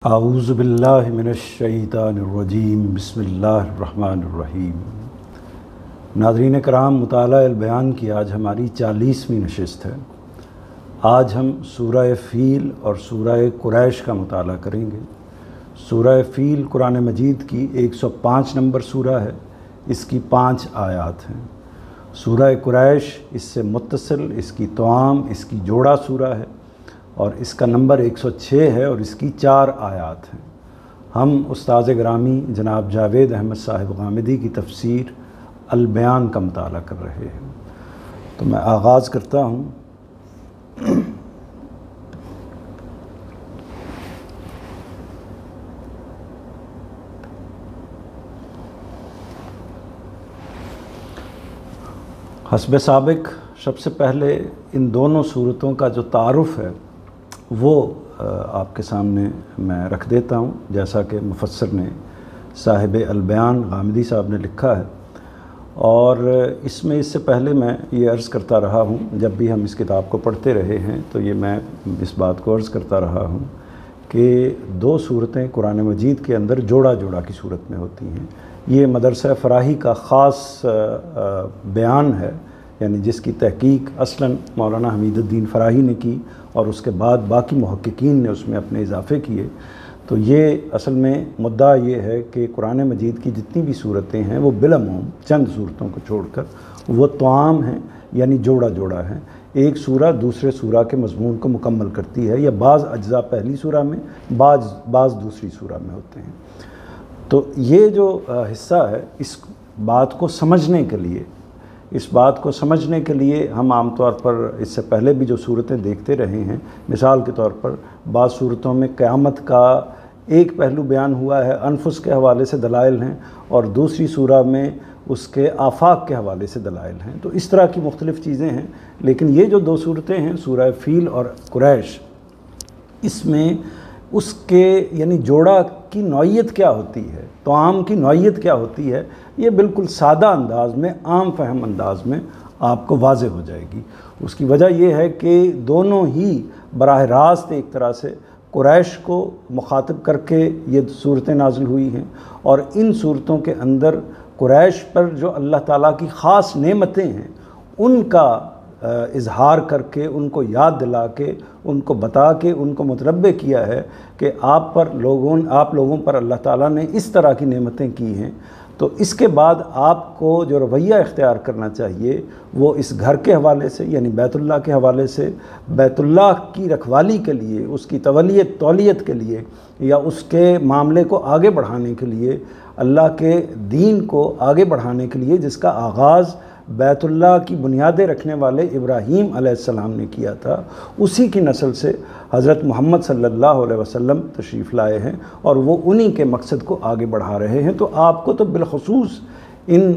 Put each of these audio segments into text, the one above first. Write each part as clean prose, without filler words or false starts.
اعوذ باللہ من الشیطان الرجیم بسم اللہ الرحمن الرحیم۔ ناظرین کرام، مطالعہ البیان کی آج ہماری 40ویں نشست ہے۔ آج ہم سورہ فیل اور سورہ قریش کا مطالعہ کریں گے۔ سورہ فیل قرآن مجید کی 105 نمبر سورہ ہے، اس کی 5 آیات ہیں۔ سورہ قریش اس سے متصل، اس کی توام، اس کی جوڑا سورہ ہے اور اس کا نمبر 106 ہے اور اس کی 4 آیات ہیں۔ ہم استاذ گرامی جناب جاوید احمد صاحب غامدی کی تفسیر البیان کا مطالعہ کر رہے ہیں، تو میں آغاز کرتا ہوں۔ حسب سابق سب سے پہلے ان دونوں صورتوں کا جو تعارف ہے وہ آپ کے سامنے میں رکھ دیتا ہوں، جیسا کہ مفسر نے صاحب البیان غامدی صاحب نے لکھا ہے۔ اور اس میں اس سے پہلے میں یہ عرض کرتا رہا ہوں، جب بھی ہم اس کتاب کو پڑھتے رہے ہیں تو یہ میں اس بات کو عرض کرتا رہا ہوں کہ 2 صورتیں قرآن مجید کے اندر جوڑا جوڑا کی صورت میں ہوتی ہیں۔ یہ مدرسہ فراہی کا خاص بیان ہے، یعنی جس کی تحقیق اصلاً مولانا حمید الدین فراہی نے کی اور اس کے بعد باقی محققین نے اس میں اپنے اضافے کیے۔ تو یہ اصل میں مدعا یہ ہے کہ قرآن مجید کی جتنی بھی صورتیں ہیں وہ بالعموم چند صورتوں کو چھوڑ کر وہ توام ہیں، یعنی جوڑا جوڑا ہیں۔ ایک سورہ دوسرے سورہ کے مضمون کو مکمل کرتی ہے، یا بعض اجزاء پہلی سورہ میں، بعض دوسری سورہ میں ہوتے ہیں۔ تو یہ جو حصہ ہے، اس بات کو سمجھنے کے لیے ہم عام طور پر اس سے پہلے بھی جو صورتیں دیکھتے رہے ہیں، مثال کے طور پر بعض صورتوں میں قیامت کا ایک پہلو بیان ہوا ہے، انفس کے حوالے سے دلائل ہیں، اور دوسری سورہ میں اس کے آفاق کے حوالے سے دلائل ہیں۔ تو اس طرح کی مختلف چیزیں ہیں، لیکن یہ جو 2 صورتیں ہیں سورہ فیل اور قریش، اس میں اس کے یعنی جوڑا کی نوعیت کیا ہوتی ہے، توام کی نوعیت کیا ہوتی ہے، یہ بالکل سادہ انداز میں، عام فہم انداز میں آپ کو واضح ہو جائے گی۔ اس کی وجہ یہ ہے کہ دونوں ہی براہ راست ایک طرح سے قریش کو مخاطب کر کے یہ صورتیں نازل ہوئی ہیں، اور ان صورتوں کے اندر قریش پر جو اللہ تعالیٰ کی خاص نعمتیں ہیں ان کا اظہار کر کے، ان کو یاد دلا کے، ان کو بتا کے، ان کو متنبہ کیا ہے کہ آپ لوگوں پر اللہ تعالیٰ نے اس طرح کی نعمتیں کی ہیں۔ تو اس کے بعد آپ کو جو رویہ اختیار کرنا چاہیے وہ اس گھر کے حوالے سے، یعنی بیت اللہ کے حوالے سے، بیت اللہ کی رکھوالی کے لیے، اس کی تولیت کے لیے، یا اس کے معاملے کو آگے بڑھانے کے لیے، اللہ کے دین کو آگے بڑھانے کے لیے، جس کا آغاز بیت اللہ کی بنیادیں رکھنے والے ابراہیم علیہ السلام نے کیا تھا، اسی کی نسل سے حضرت محمد صلی اللہ علیہ وسلم تشریف لائے ہیں اور وہ انہی کے مقصد کو آگے بڑھا رہے ہیں۔ تو آپ کو تو بالخصوص ان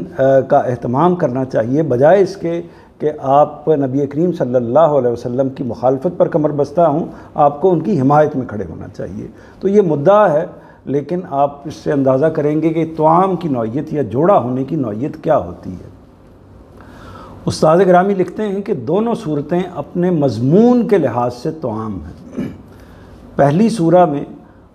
کا اہتمام کرنا چاہیے، بجائے اس کے کہ آپ نبی کریم صلی اللہ علیہ وسلم کی مخالفت پر کمر بستہ ہوں، آپ کو ان کی حمایت میں کھڑے ہونا چاہیے۔ تو یہ مدعا ہے، لیکن آپ اس سے اندازہ کریں گے کہ توام کی نوعیت یا جوڑا ہونے کی نوعیت کیا ہوتی ہے۔ استاد گرامی لکھتے ہیں کہ دونوں صورتیں اپنے مضمون کے لحاظ سے توام ہیں۔ پہلی سورہ میں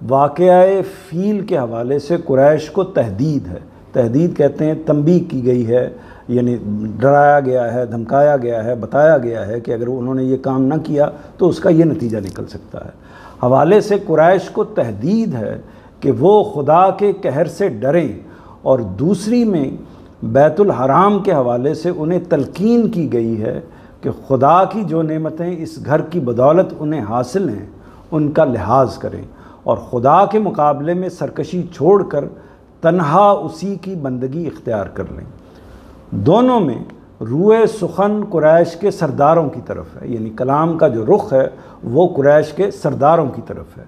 واقعہ فیل کے حوالے سے قریش کو تہدید ہے، تہدید کہتے ہیں تنبیہ کی گئی ہے، یعنی ڈرایا گیا ہے، دھمکایا گیا ہے، بتایا گیا ہے کہ اگر انہوں نے یہ کام نہ کیا تو اس کا یہ نتیجہ نکل سکتا ہے۔ حوالے سے قریش کو تہدید ہے کہ وہ خدا کے قہر سے ڈریں، اور دوسری میں بیت الحرام کے حوالے سے انہیں تلقین کی گئی ہے کہ خدا کی جو نعمتیں اس گھر کی بدولت انہیں حاصل ہیں ان کا لحاظ کریں، اور خدا کے مقابلے میں سرکشی چھوڑ کر تنہا اسی کی بندگی اختیار کر لیں۔ دونوں میں روئے سخن قریش کے سرداروں کی طرف ہے، یعنی کلام کا جو رخ ہے وہ قریش کے سرداروں کی طرف ہے،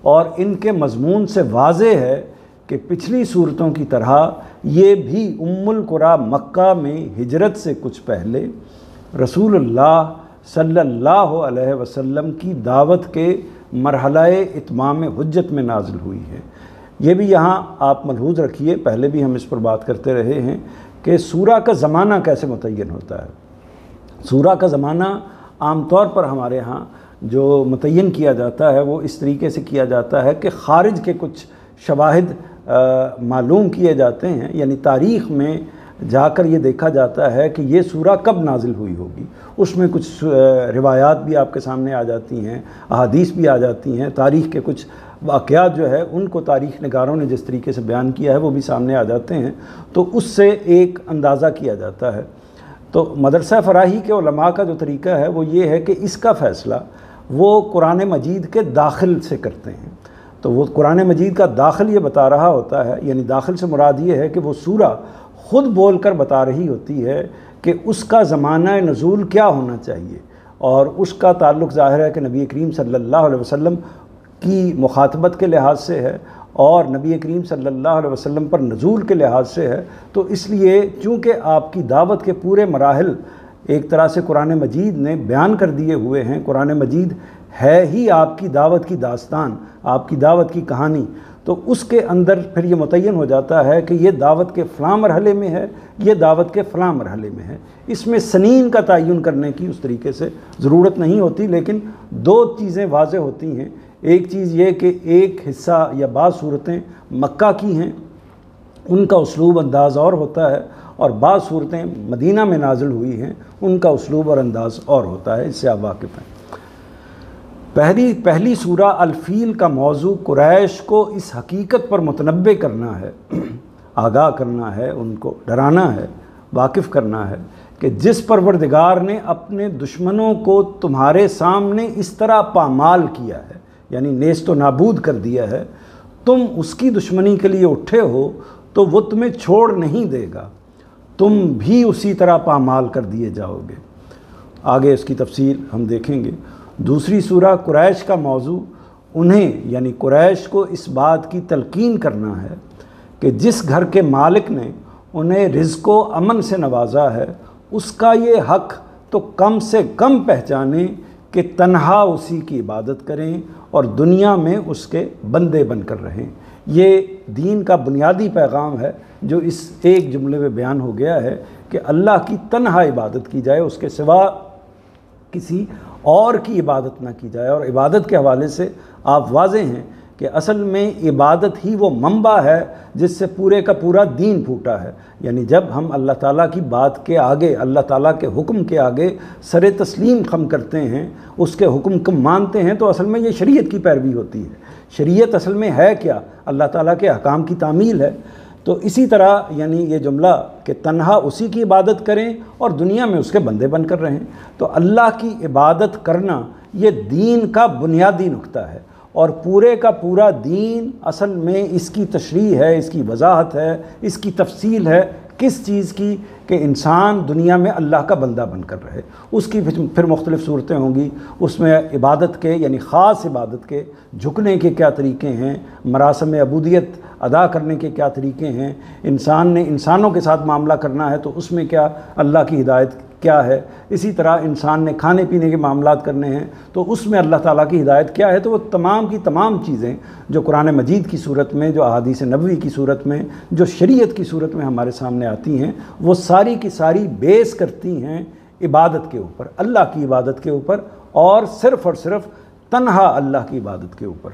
اور ان کے مضمون سے واضح ہے کہ پچھلی صورتوں کی طرح یہ بھی القریٰ مکہ میں ہجرت سے کچھ پہلے رسول اللہ صلی اللہ علیہ وسلم کی دعوت کے مرحلہ اتمام حجت میں نازل ہوئی ہے۔ یہ بھی یہاں آپ ملحوظ رکھیے، پہلے بھی ہم اس پر بات کرتے رہے ہیں کہ سورہ کا زمانہ کیسے متعین ہوتا ہے۔ سورہ کا زمانہ عام طور پر ہمارے ہاں جو متعین کیا جاتا ہے وہ اس طریقے سے کیا جاتا ہے کہ خارج کے کچھ شواہد معلوم کیے جاتے ہیں، یعنی تاریخ میں جا کر یہ دیکھا جاتا ہے کہ یہ سورہ کب نازل ہوئی ہوگی۔ اس میں کچھ روایات بھی آپ کے سامنے آ جاتی ہیں، احادیث بھی آ جاتی ہیں، تاریخ کے کچھ واقعات جو ہے ان کو تاریخ نگاروں نے جس طریقے سے بیان کیا ہے وہ بھی سامنے آ جاتے ہیں، تو اس سے ایک اندازہ کیا جاتا ہے۔ تو مدرسہ فراہی کے علماء کا جو طریقہ ہے وہ یہ ہے کہ اس کا فیصلہ وہ قرآن مجید کے داخل سے کرتے ہیں۔ تو وہ قرآن مجید کا داخل یہ بتا رہا ہوتا ہے، یعنی داخل سے مراد یہ ہے کہ وہ سورہ خود بول کر بتا رہی ہوتی ہے کہ اس کا زمانہ نزول کیا ہونا چاہیے، اور اس کا تعلق ظاہر ہے کہ نبی کریم صلی اللہ علیہ وسلم کی مخاطبت کے لحاظ سے ہے اور نبی کریم صلی اللہ علیہ وسلم پر نزول کے لحاظ سے ہے۔ تو اس لیے چونکہ آپ کی دعوت کے پورے مراحل ایک طرح سے قرآن مجید نے بیان کر دیے ہوئے ہیں، قرآن مجید ہے ہی آپ کی دعوت کی داستان، آپ کی دعوت کی کہانی، تو اس کے اندر پھر یہ متعین ہو جاتا ہے کہ یہ دعوت کے فلاں مرحلے میں ہے، یہ دعوت کے فلاں مرحلے میں ہے۔ اس میں سنین کا تعین کرنے کی اس طریقے سے ضرورت نہیں ہوتی، لیکن دو چیزیں واضح ہوتی ہیں۔ ایک چیز یہ کہ ایک حصہ یا بعض صورتیں مکہ کی ہیں، ان کا اسلوب انداز اور ہوتا ہے، اور بعض صورتیں مدینہ میں نازل ہوئی ہیں، ان کا اسلوب اور انداز اور ہوتا ہے، اس سے آپ واقف ہیں۔ پہلی سورہ الفیل کا موضوع قریش کو اس حقیقت پر متنبع کرنا ہے، آگاہ کرنا ہے، ان کو ڈرانا ہے، واقف کرنا ہے کہ جس پروردگار نے اپنے دشمنوں کو تمہارے سامنے اس طرح پامال کیا ہے، یعنی نیست و نابود کر دیا ہے، تم اس کی دشمنی کے لیے اٹھے ہو تو وہ تمہیں چھوڑ نہیں دے گا، تم بھی اسی طرح پامال کر دیے جاؤ گے۔ آگے اس کی تفصیل ہم دیکھیں گے۔ دوسری سورہ قریش کا موضوع انہیں یعنی قریش کو اس بات کی تلقین کرنا ہے کہ جس گھر کے مالک نے انہیں رزق و امن سے نوازا ہے، اس کا یہ حق تو کم سے کم پہچانیں کہ تنہا اسی کی عبادت کریں اور دنیا میں اس کے بندے بن کر رہیں۔ یہ دین کا بنیادی پیغام ہے جو اس ایک جملے میں بیان ہو گیا ہے کہ اللہ کی تنہا عبادت کی جائے، اس کے سوا کسی اور کی عبادت نہ کی جائے۔ اور عبادت کے حوالے سے آپ واضح ہیں کہ اصل میں عبادت ہی وہ منبع ہے جس سے پورے کا پورا دین پھوٹا ہے۔ یعنی جب ہم اللہ تعالیٰ کی بات کے آگے، اللہ تعالیٰ کے حکم کے آگے سر تسلیم خم کرتے ہیں، اس کے حکم کو مانتے ہیں، تو اصل میں یہ شریعت کی پیروی ہوتی ہے۔ شریعت اصل میں ہے کیا؟ اللہ تعالیٰ کے احکام کی تعمیل ہے۔ تو اسی طرح یعنی یہ جملہ کہ تنہا اسی کی عبادت کریں اور دنیا میں اس کے بندے بن کر رہیں، تو اللہ کی عبادت کرنا یہ دین کا بنیادی نقطہ ہے، اور پورے کا پورا دین اصل میں اس کی تشریح ہے، اس کی وضاحت ہے، اس کی تفصیل ہے کس چیز کی، کہ انسان دنیا میں اللہ کا بندہ بن کر رہے۔ اس کی پھر مختلف صورتیں ہوں گی، اس میں عبادت کے یعنی خاص عبادت کے جھکنے کے کیا طریقے ہیں، مراسم عبودیت ادا کرنے کے کیا طریقے ہیں، انسان نے انسانوں کے ساتھ معاملہ کرنا ہے تو اس میں کیا اللہ کی ہدایت کیا ہے، اسی طرح انسان نے کھانے پینے کے معاملات کرنے ہیں تو اس میں اللہ تعالیٰ کی ہدایت کیا ہے۔ تو وہ تمام کی تمام چیزیں جو قرآن مجید کی صورت میں، جو احادیث نبوی کی صورت میں، جو شریعت کی صورت میں ہمارے سامنے آتی ہیں، وہ ساری کی ساری بیس کرتی ہیں عبادت کے اوپر، اللہ کی عبادت کے اوپر، اور صرف تنہا اللہ کی عبادت کے اوپر۔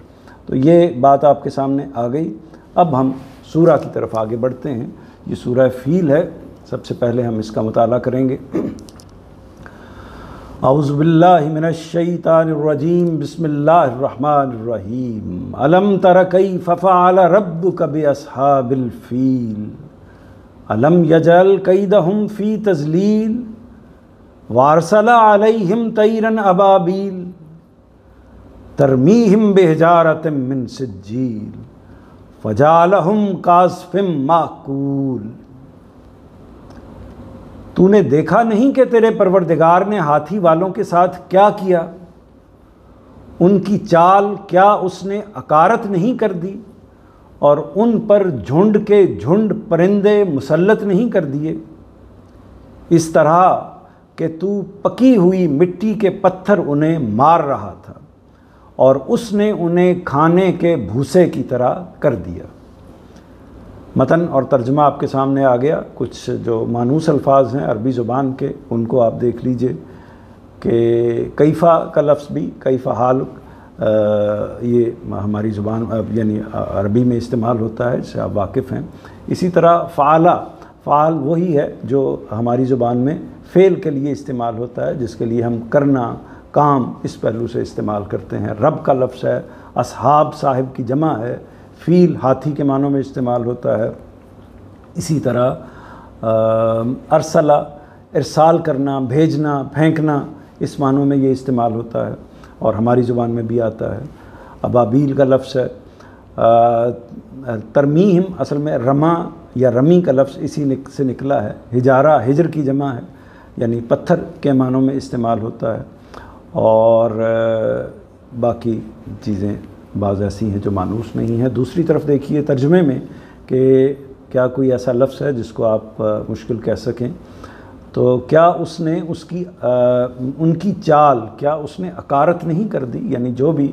تو یہ بات آپ کے سامنے آ گئی۔ اب ہم سورہ کی طرف آگے بڑھتے ہیں۔ یہ سورہ فیل ہے، سب سے پہلے ہم اس کا مطالعہ کریں گے۔ اعوذ باللہ من الشیطان الرجیم، بسم اللہ الرحمن الرحیم۔ الم تر کیف فعل ربک باصحاب الفیل الم یجعل کیدہم فی تضلیل وارسل علیہم طیرا ابابیل ترمیہم بحجارۃ من سجیل فجعلہم کعصف مأکول۔ تو نے دیکھا نہیں کہ تیرے پروردگار نے ہاتھی والوں کے ساتھ کیا کیا؟ ان کی چال کیا اس نے عکارت نہیں کر دی، اور ان پر جھنڈ کے جھنڈ پرندے مسلط نہیں کر دیے؟ اس طرح کہ تو پکی ہوئی مٹی کے پتھر انہیں مار رہا تھا، اور اس نے انہیں کھانے کے بھوسے کی طرح کر دیا۔ متن اور ترجمہ آپ کے سامنے آ گیا۔ کچھ جو مانوس الفاظ ہیں عربی زبان کے ان کو آپ دیکھ لیجئے کہ کیفا کا لفظ بھی کیفا حال یہ ہماری زبان یعنی عربی میں استعمال ہوتا ہے، جس سے آپ واقف ہیں۔ اسی طرح فعلا، فعال وہی ہے جو ہماری زبان میں فعل کے لیے استعمال ہوتا ہے، جس کے لیے ہم کرنا، کام، اس پہلو سے استعمال کرتے ہیں۔ رب کا لفظ ہے، اصحاب صاحب کی جمع ہے، فیل ہاتھی کے معنوں میں استعمال ہوتا ہے۔ اسی طرح ارسلہ، ارسال کرنا، بھیجنا، پھینکنا، اس معنوں میں یہ استعمال ہوتا ہے اور ہماری زبان میں بھی آتا ہے۔ ابابیل کا لفظ ہے۔ ترمیم اصل میں رما یا رمی کا لفظ اسی سے نکلا ہے۔ حجارہ ہجر کی جمع ہے، یعنی پتھر کے معنوں میں استعمال ہوتا ہے۔ اور باقی چیزیں بعض ایسی ہیں جو مانوس نہیں ہیں۔ دوسری طرف دیکھیے ترجمے میں کہ کیا کوئی ایسا لفظ ہے جس کو آپ مشکل کہہ سکیں، تو کیا اس نے ان کی چال، کیا اس نے اکارت نہیں کر دی؟ یعنی جو بھی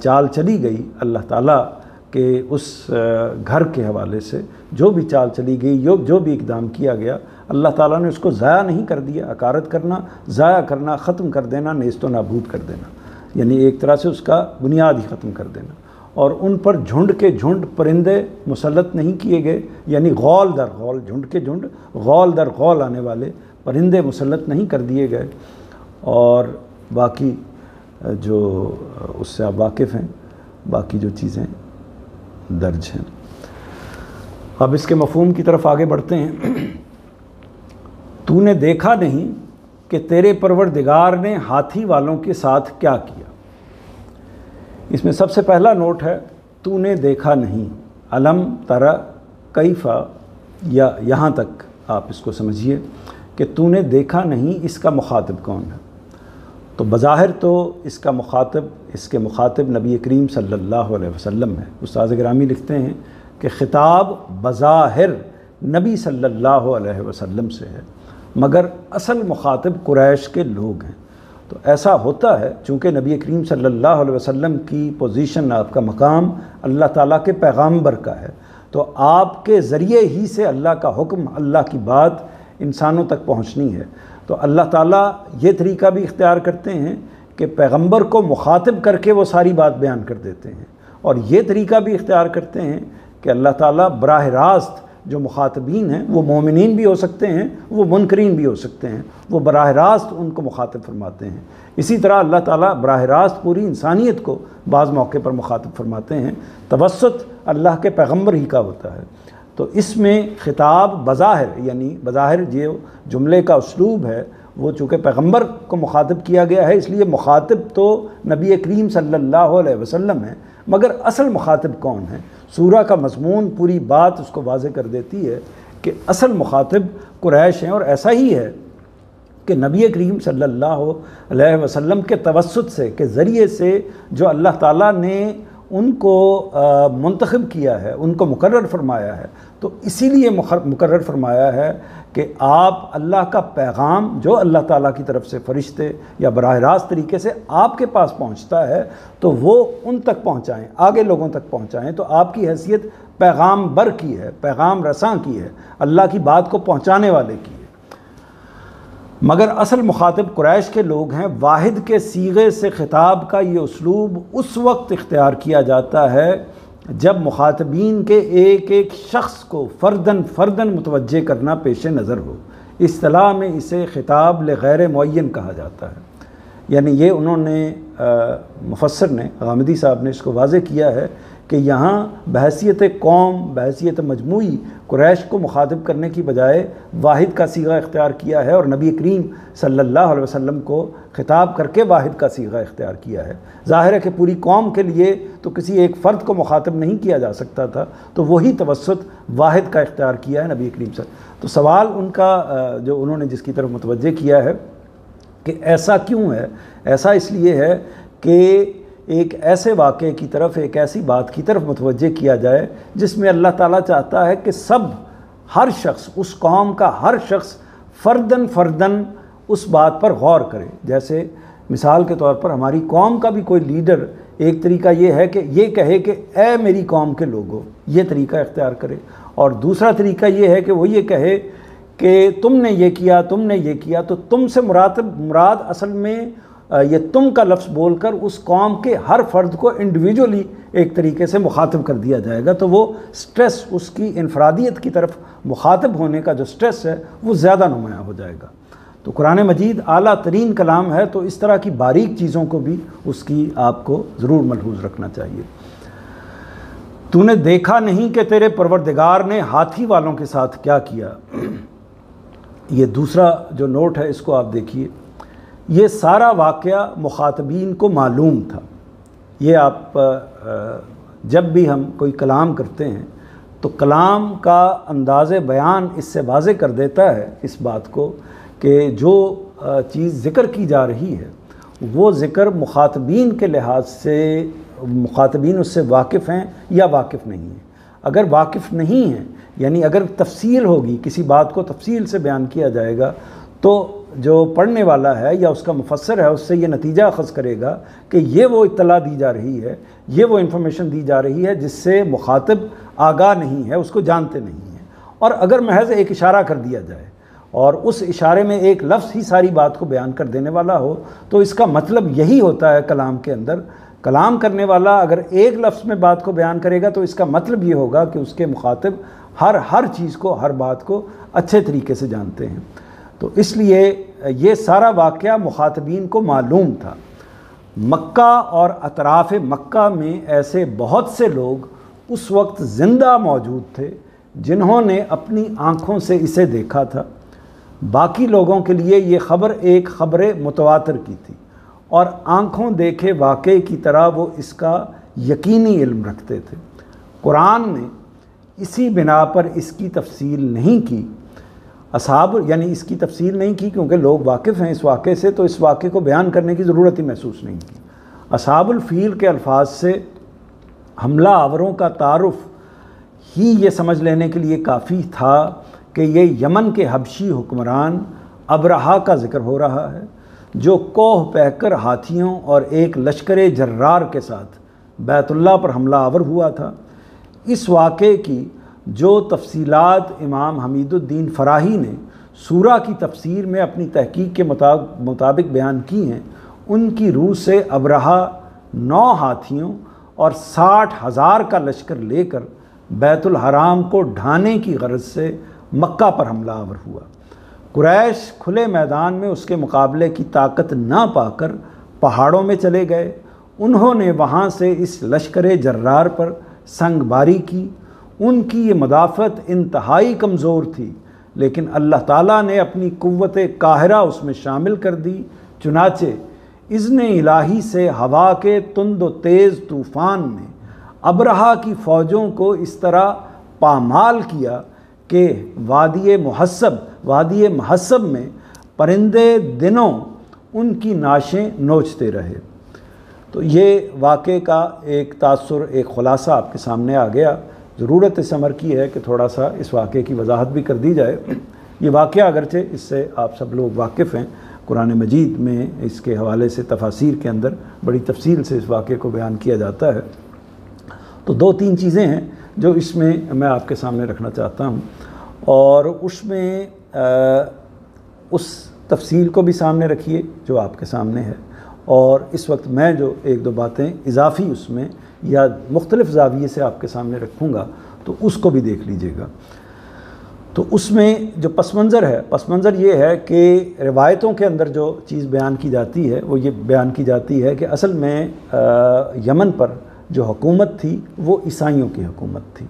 چال چلی گئی اللہ تعالیٰ کے اس گھر کے حوالے سے، جو بھی چال چلی گئی، جو بھی اقدام کیا گیا، اللہ تعالیٰ نے اس کو ضائع نہیں کر دیا۔ اکارت کرنا، ضائع کرنا، ختم کر دینا، نیست و نابود کر دینا، یعنی ایک طرح سے اس کا بنیاد ہی ختم کر دینا۔ اور ان پر جھنڈ کے جھنڈ پرندے مسلط نہیں کیے گئے، یعنی غول در غول، جھنڈ کے جھنڈ، غول در غول آنے والے پرندے مسلط نہیں کر دیے گئے۔ اور باقی جو اس سے آپ واقف ہیں، باقی جو چیزیں درج ہیں۔ اب اس کے مفہوم کی طرف آگے بڑھتے ہیں۔ تو نے دیکھا نہیں کہ تیرے پروردگار نے ہاتھی والوں کے ساتھ کیا کیا؟ اس میں سب سے پہلا نوٹ ہے تو نے دیکھا نہیں، علم ترى کیفا، یا یہاں تک آپ اس کو سمجھیے کہ تو نے دیکھا نہیں، اس کا مخاطب کون ہے؟ تو بظاہر تو اس کے مخاطب نبی کریم صلی اللہ علیہ وسلم ہے۔ استاد گرامی لکھتے ہیں کہ خطاب بظاہر نبی صلی اللہ علیہ وسلم سے ہے، مگر اصل مخاطب قریش کے لوگ ہیں۔ تو ایسا ہوتا ہے چونکہ نبی کریم صلی اللہ علیہ وسلم کی پوزیشن، آپ کا مقام اللہ تعالیٰ کے پیغامبر کا ہے، تو آپ کے ذریعے ہی سے اللہ کا حکم، اللہ کی بات انسانوں تک پہنچنی ہے۔ تو اللہ تعالیٰ یہ طریقہ بھی اختیار کرتے ہیں کہ پیغمبر کو مخاطب کر کے وہ ساری بات بیان کر دیتے ہیں، اور یہ طریقہ بھی اختیار کرتے ہیں کہ اللہ تعالیٰ براہ راست جو مخاطبین ہیں وہ مومنین بھی ہو سکتے ہیں، وہ منکرین بھی ہو سکتے ہیں، وہ براہ راست ان کو مخاطب فرماتے ہیں۔ اسی طرح اللہ تعالیٰ براہ راست پوری انسانیت کو بعض موقع پر مخاطب فرماتے ہیں، توسط اللہ کے پیغمبر ہی کا ہوتا ہے۔ تو اس میں خطاب بظاہر، یعنی بظاہر یہ جملے کا اسلوب ہے، وہ چونکہ پیغمبر کو مخاطب کیا گیا ہے، اس لیے مخاطب تو نبی کریم صلی اللہ علیہ وسلم ہے، مگر اصل مخاطب کون ہے؟ سورہ کا مضمون پوری بات اس کو واضح کر دیتی ہے کہ اصل مخاطب قریش ہیں، اور ایسا ہی ہے کہ نبی کریم صلی اللہ علیہ وسلم کے توسط سے، کے ذریعے سے جو اللہ تعالیٰ نے ان کو منتخب کیا ہے، ان کو مقرر فرمایا ہے، تو اسی لیے مقرر فرمایا ہے کہ آپ اللہ کا پیغام جو اللہ تعالیٰ کی طرف سے فرشتے یا براہ راست طریقے سے آپ کے پاس پہنچتا ہے تو وہ ان تک پہنچائیں، آگے لوگوں تک پہنچائیں۔ تو آپ کی حیثیت پیغام بر کی ہے، پیغام رساں کی ہے، اللہ کی بات کو پہنچانے والے کی ہے۔ مگر اصل مخاطب قریش کے لوگ ہیں۔ واحد کے صیغے سے خطاب کا یہ اسلوب اس وقت اختیار کیا جاتا ہے جب مخاطبین کے ایک ایک شخص کو فرداً متوجہ کرنا پیش نظر ہو۔ اصطلاح میں اسے خطاب لغیر معین کہا جاتا ہے، یعنی یہ انہوں نے مفسر نے، غامدی صاحب نے اس کو واضح کیا ہے کہ یہاں بحیثیت قوم، بحیثیت مجموعی قریش کو مخاطب کرنے کی بجائے واحد کا صیغہ اختیار کیا ہے، اور نبی کریم صلی اللہ علیہ وسلم کو خطاب کر کے واحد کا صیغہ اختیار کیا ہے۔ ظاہر ہے کہ پوری قوم کے لیے تو کسی ایک فرد کو مخاطب نہیں کیا جا سکتا تھا، تو وہی توسط واحد کا اختیار کیا ہے نبی کریم صلی اللہ علیہ وسلم۔ تو سوال ان کا جو انہوں نے جس کی طرف متوجہ کیا ہے کہ ایسا کیوں ہے؟ ایسا اس لیے ہے کہ ایک ایسے واقعے کی طرف، ایک ایسی بات کی طرف متوجہ کیا جائے جس میں اللہ تعالیٰ چاہتا ہے کہ ہر شخص، اس قوم کا ہر شخص فرداً اس بات پر غور کرے۔ جیسے مثال کے طور پر ہماری قوم کا بھی کوئی لیڈر، ایک طریقہ یہ ہے کہ یہ کہے کہ اے میری قوم کے لوگوں، یہ طریقہ اختیار کرے، اور دوسرا طریقہ یہ ہے کہ وہ یہ کہے کہ تم نے یہ کیا، تم نے یہ کیا، تو تم سے مراد اصل میں یہ تم کا لفظ بول کر اس قوم کے ہر فرد کو انڈیویجولی ایک طریقے سے مخاطب کر دیا جائے گا، تو وہ سٹریس اس کی انفرادیت کی طرف مخاطب ہونے کا جو سٹریس ہے وہ زیادہ نمایاں ہو جائے گا۔ تو قرآن مجید اعلیٰ ترین کلام ہے، تو اس طرح کی باریک چیزوں کو بھی اس کی آپ کو ضرور ملحوظ رکھنا چاہیے۔ تو نے دیکھا نہیں کہ تیرے پروردگار نے ہاتھی والوں کے ساتھ کیا کیا۔ یہ دوسرا جو نوٹ ہے اس کو آپ دیکھیے، یہ سارا واقعہ مخاطبین کو معلوم تھا۔ یہ آپ جب بھی ہم کوئی کلام کرتے ہیں تو کلام کا انداز بیان اس سے واضح کر دیتا ہے اس بات کو کہ جو چیز ذکر کی جا رہی ہے وہ ذکر مخاطبین کے لحاظ سے مخاطبین اس سے واقف ہیں یا واقف نہیں ہیں۔ اگر واقف نہیں ہیں، یعنی اگر تفصیل ہوگی، کسی بات کو تفصیل سے بیان کیا جائے گا، تو جو پڑھنے والا ہے یا اس کا مفسر ہے اس سے یہ نتیجہ اخذ کرے گا کہ یہ وہ اطلاع دی جا رہی ہے، یہ وہ انفارمیشن دی جا رہی ہے جس سے مخاطب آگاہ نہیں ہے، اس کو جانتے نہیں ہیں۔ اور اگر محض ایک اشارہ کر دیا جائے اور اس اشارے میں ایک لفظ ہی ساری بات کو بیان کر دینے والا ہو، تو اس کا مطلب یہی ہوتا ہے کلام کے اندر، کلام کرنے والا اگر ایک لفظ میں بات کو بیان کرے گا تو اس کا مطلب یہ ہوگا کہ اس کے مخاطب ہر چیز کو، ہر بات کو اچھے طریقے سے جانتے ہیں۔ تو اس لیے یہ سارا واقعہ مخاطبین کو معلوم تھا۔ مکہ اور اطراف مکہ میں ایسے بہت سے لوگ اس وقت زندہ موجود تھے جنہوں نے اپنی آنکھوں سے اسے دیکھا تھا۔ باقی لوگوں کے لیے یہ خبر ایک خبر متواتر کی تھی اور آنکھوں دیکھے واقعے کی طرح وہ اس کا یقینی علم رکھتے تھے۔ قرآن نے اسی بنا پر اس کی تفصیل نہیں کی، یعنی اس کی تفصیل نہیں کی کیونکہ لوگ واقف ہیں اس واقعے سے، تو اس واقعے کو بیان کرنے کی ضرورت ہی محسوس نہیں کی۔ اصحاب الفیل کے الفاظ سے حملہ آوروں کا تعارف ہی یہ سمجھ لینے کے لیے کافی تھا کہ یہ یمن کے حبشی حکمران ابرہا کا ذکر ہو رہا ہے، جو کوہ پہ کر ہاتھیوں اور ایک لشکر جرار کے ساتھ بیت اللہ پر حملہ آور ہوا تھا۔ اس واقعے کی جو تفصیلات امام حمید الدین فراہی نے سورہ کی تفسیر میں اپنی تحقیق کے مطابق بیان کی ہیں، ان کی روح سے ابرہا 9 ہاتھیوں اور 60,000 کا لشکر لے کر بیت الحرام کو ڈھانے کی غرض سے مکہ پر حملہ آور ہوا۔ قریش کھلے میدان میں اس کے مقابلے کی طاقت نہ پا کر پہاڑوں میں چلے گئے۔ انہوں نے وہاں سے اس لشکر جرار پر سنگ باری کی۔ ان کی یہ مدافعت انتہائی کمزور تھی، لیکن اللہ تعالیٰ نے اپنی قوت قاہرہ اس میں شامل کر دی۔ چنانچہ اذن الہی سے ہوا کے تند و تیز طوفان نے ابرہا کی فوجوں کو اس طرح پامال کیا کہ وادی محسب میں پرندے دنوں ان کی ناشیں نوچتے رہے۔ تو یہ واقعے کا ایک تاثر، ایک خلاصہ آپ کے سامنے آ گیا۔ ضرورت اس امر کی ہے کہ تھوڑا سا اس واقعے کی وضاحت بھی کر دی جائے۔ یہ واقعہ اگرچہ اس سے آپ سب لوگ واقف ہیں، قرآن مجید میں اس کے حوالے سے تفاسیر کے اندر بڑی تفصیل سے اس واقعے کو بیان کیا جاتا ہے۔ تو 2-3 چیزیں ہیں جو اس میں میں آپ کے سامنے رکھنا چاہتا ہوں، اور اس میں اس تفصیل کو بھی سامنے رکھیے جو آپ کے سامنے ہے، اور اس وقت میں جو 1-2 باتیں اضافی اس میں یا مختلف زاویے سے آپ کے سامنے رکھوں گا تو اس کو بھی دیکھ لیجئے گا۔ تو اس میں جو پس منظر یہ ہے کہ روایتوں کے اندر جو چیز بیان کی جاتی ہے وہ یہ بیان کی جاتی ہے کہ اصل میں یمن پر جو حکومت تھی وہ عیسائیوں کی حکومت تھی،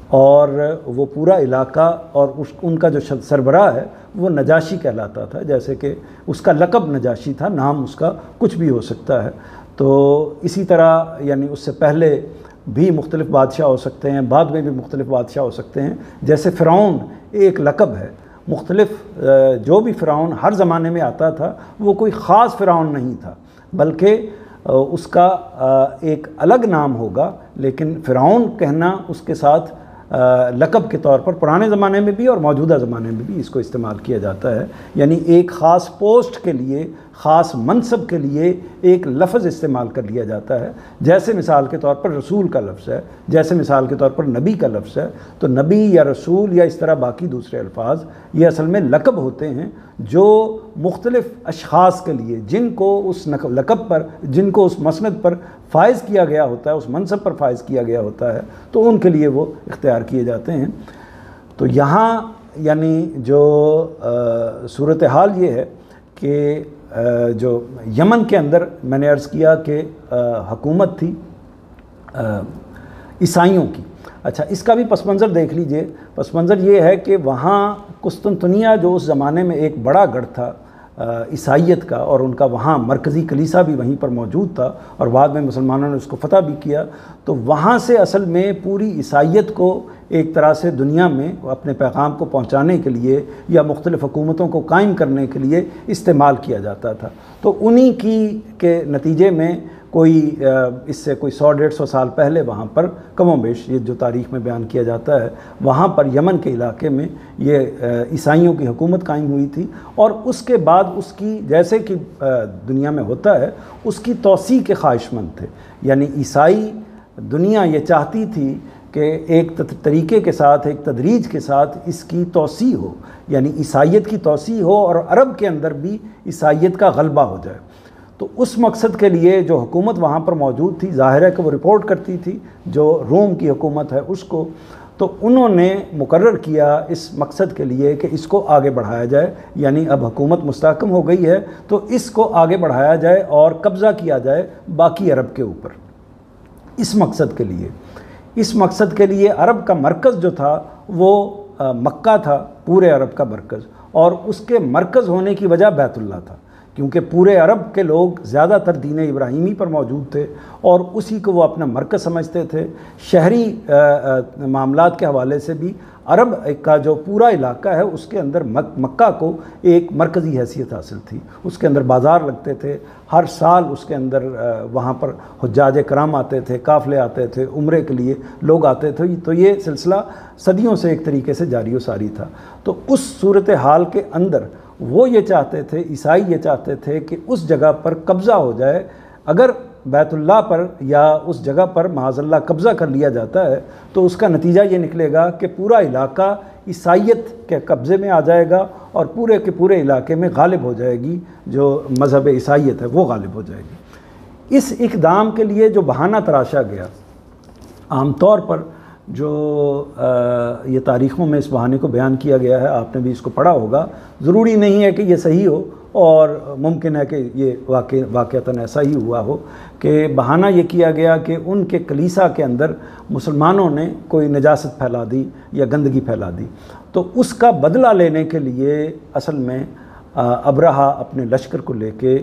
اور وہ پورا علاقہ اور ان کا جو سربراہ ہے وہ نجاشی کہلاتا تھا، جیسے کہ اس کا لقب نجاشی تھا، نام اس کا کچھ بھی ہو سکتا ہے۔ تو اسی طرح یعنی اس سے پہلے بھی مختلف بادشاہ ہو سکتے ہیں، بعد میں بھی مختلف بادشاہ ہو سکتے ہیں۔ جیسے فرعون ایک لقب ہے، مختلف جو بھی فرعون ہر زمانے میں آتا تھا وہ کوئی خاص فرعون نہیں تھا، بلکہ اس کا ایک الگ نام ہوگا، لیکن فرعون کہنا اس کے ساتھ لقب کے طور پر پرانے زمانے میں بھی اور موجودہ زمانے میں بھی اس کو استعمال کیا جاتا ہے، یعنی ایک خاص پوسٹ کے لیے، خاص منصب کے لیے ایک لفظ استعمال کر لیا جاتا ہے۔ جیسے مثال کے طور پر رسول کا لفظ ہے، جیسے مثال کے طور پر نبی کا لفظ ہے، تو نبی یا رسول یا اس طرح باقی دوسرے الفاظ یہ اصل میں لقب ہوتے ہیں جو مختلف اشخاص کے لیے، جن کو اس لقب پر، جن کو اس مسند پر فائز کیا گیا ہوتا ہے، اس منصب پر فائز کیا گیا ہوتا ہے، تو ان کے لیے وہ اختیار کیے جاتے ہیں۔ تو یہاں یعنی جو صورتحال یہ ہے کہ جو یمن کے اندر میں نے عرض کیا کہ حکومت تھی عیسائیوں کی۔ اچھا، اس کا بھی پس منظر دیکھ لیجئے۔ پس منظر یہ ہے کہ وہاں قسطنطنیہ جو اس زمانے میں ایک بڑا گڑھ تھا عیسائیت کا، اور ان کا وہاں مرکزی کلیسا بھی وہیں پر موجود تھا، اور بعد میں مسلمانوں نے اس کو فتح بھی کیا، تو وہاں سے اصل میں پوری عیسائیت کو ایک طرح سے دنیا میں اپنے پیغام کو پہنچانے کے لیے یا مختلف حکومتوں کو قائم کرنے کے لیے استعمال کیا جاتا تھا۔ تو انہی کی کے نتیجے میں کوئی اس سے کوئی 100-150 سال پہلے وہاں پر کم و بیش یہ جو تاریخ میں بیان کیا جاتا ہے، وہاں پر یمن کے علاقے میں یہ عیسائیوں کی حکومت قائم ہوئی تھی، اور اس کے بعد اس کی جیسے کہ دنیا میں ہوتا ہے اس کی توسیع کے خواہش مند تھے، یعنی عیسائی دنیا یہ چاہتی تھی کہ ایک طریقے کے ساتھ، ایک تدریج کے ساتھ اس کی توسیع ہو، یعنی عیسائیت کی توسیع ہو اور عرب کے اندر بھی عیسائیت کا غلبہ ہو جائے۔ تو اس مقصد کے لیے جو حکومت وہاں پر موجود تھی، ظاہر ہے کہ وہ رپورٹ کرتی تھی جو روم کی حکومت ہے اس کو، تو انہوں نے مقرر کیا اس مقصد کے لیے کہ اس کو آگے بڑھایا جائے، یعنی اب حکومت مستحکم ہو گئی ہے تو اس کو آگے بڑھایا جائے اور قبضہ کیا جائے باقی عرب کے اوپر۔ اس مقصد کے لیے عرب کا مرکز جو تھا وہ مکہ تھا، پورے عرب کا مرکز، اور اس کے مرکز ہونے کی وجہ بیت اللہ تھا، کیونکہ پورے عرب کے لوگ زیادہ تر دین ابراہیمی پر موجود تھے اور اسی کو وہ اپنا مرکز سمجھتے تھے۔ شہری معاملات کے حوالے سے بھی عرب کا جو پورا علاقہ ہے اس کے اندر مکہ کو ایک مرکزی حیثیت حاصل تھی، اس کے اندر بازار لگتے تھے، ہر سال اس کے اندر وہاں پر حجاج کرام آتے تھے، قافلے آتے تھے، عمرے کے لیے لوگ آتے تھے، تو یہ سلسلہ صدیوں سے ایک طریقے سے جاری و ساری تھا۔ تو اس صورتحال کے اندر وہ یہ چاہتے تھے، عیسائی یہ چاہتے تھے کہ اس جگہ پر قبضہ ہو جائے۔ اگر بیت اللہ پر یا اس جگہ پر معاذ اللہ قبضہ کر لیا جاتا ہے تو اس کا نتیجہ یہ نکلے گا کہ پورا علاقہ عیسائیت کے قبضے میں آ جائے گا اور پورے کے پورے علاقے میں غالب ہو جائے گی، جو مذہب عیسائیت ہے وہ غالب ہو جائے گی۔ اس اقدام کے لیے جو بہانہ تراشا گیا، عام طور پر جو یہ تاریخوں میں اس بہانے کو بیان کیا گیا ہے، آپ نے بھی اس کو پڑھا ہوگا، ضروری نہیں ہے کہ یہ صحیح ہو، اور ممکن ہے کہ یہ واقعتاً ایسا ہی ہوا ہو کہ بہانہ یہ کیا گیا کہ ان کے کلیسا کے اندر مسلمانوں نے کوئی نجاست پھیلا دی یا گندگی پھیلا دی، تو اس کا بدلہ لینے کے لیے اصل میں ابرہہ اپنے لشکر کو لے کے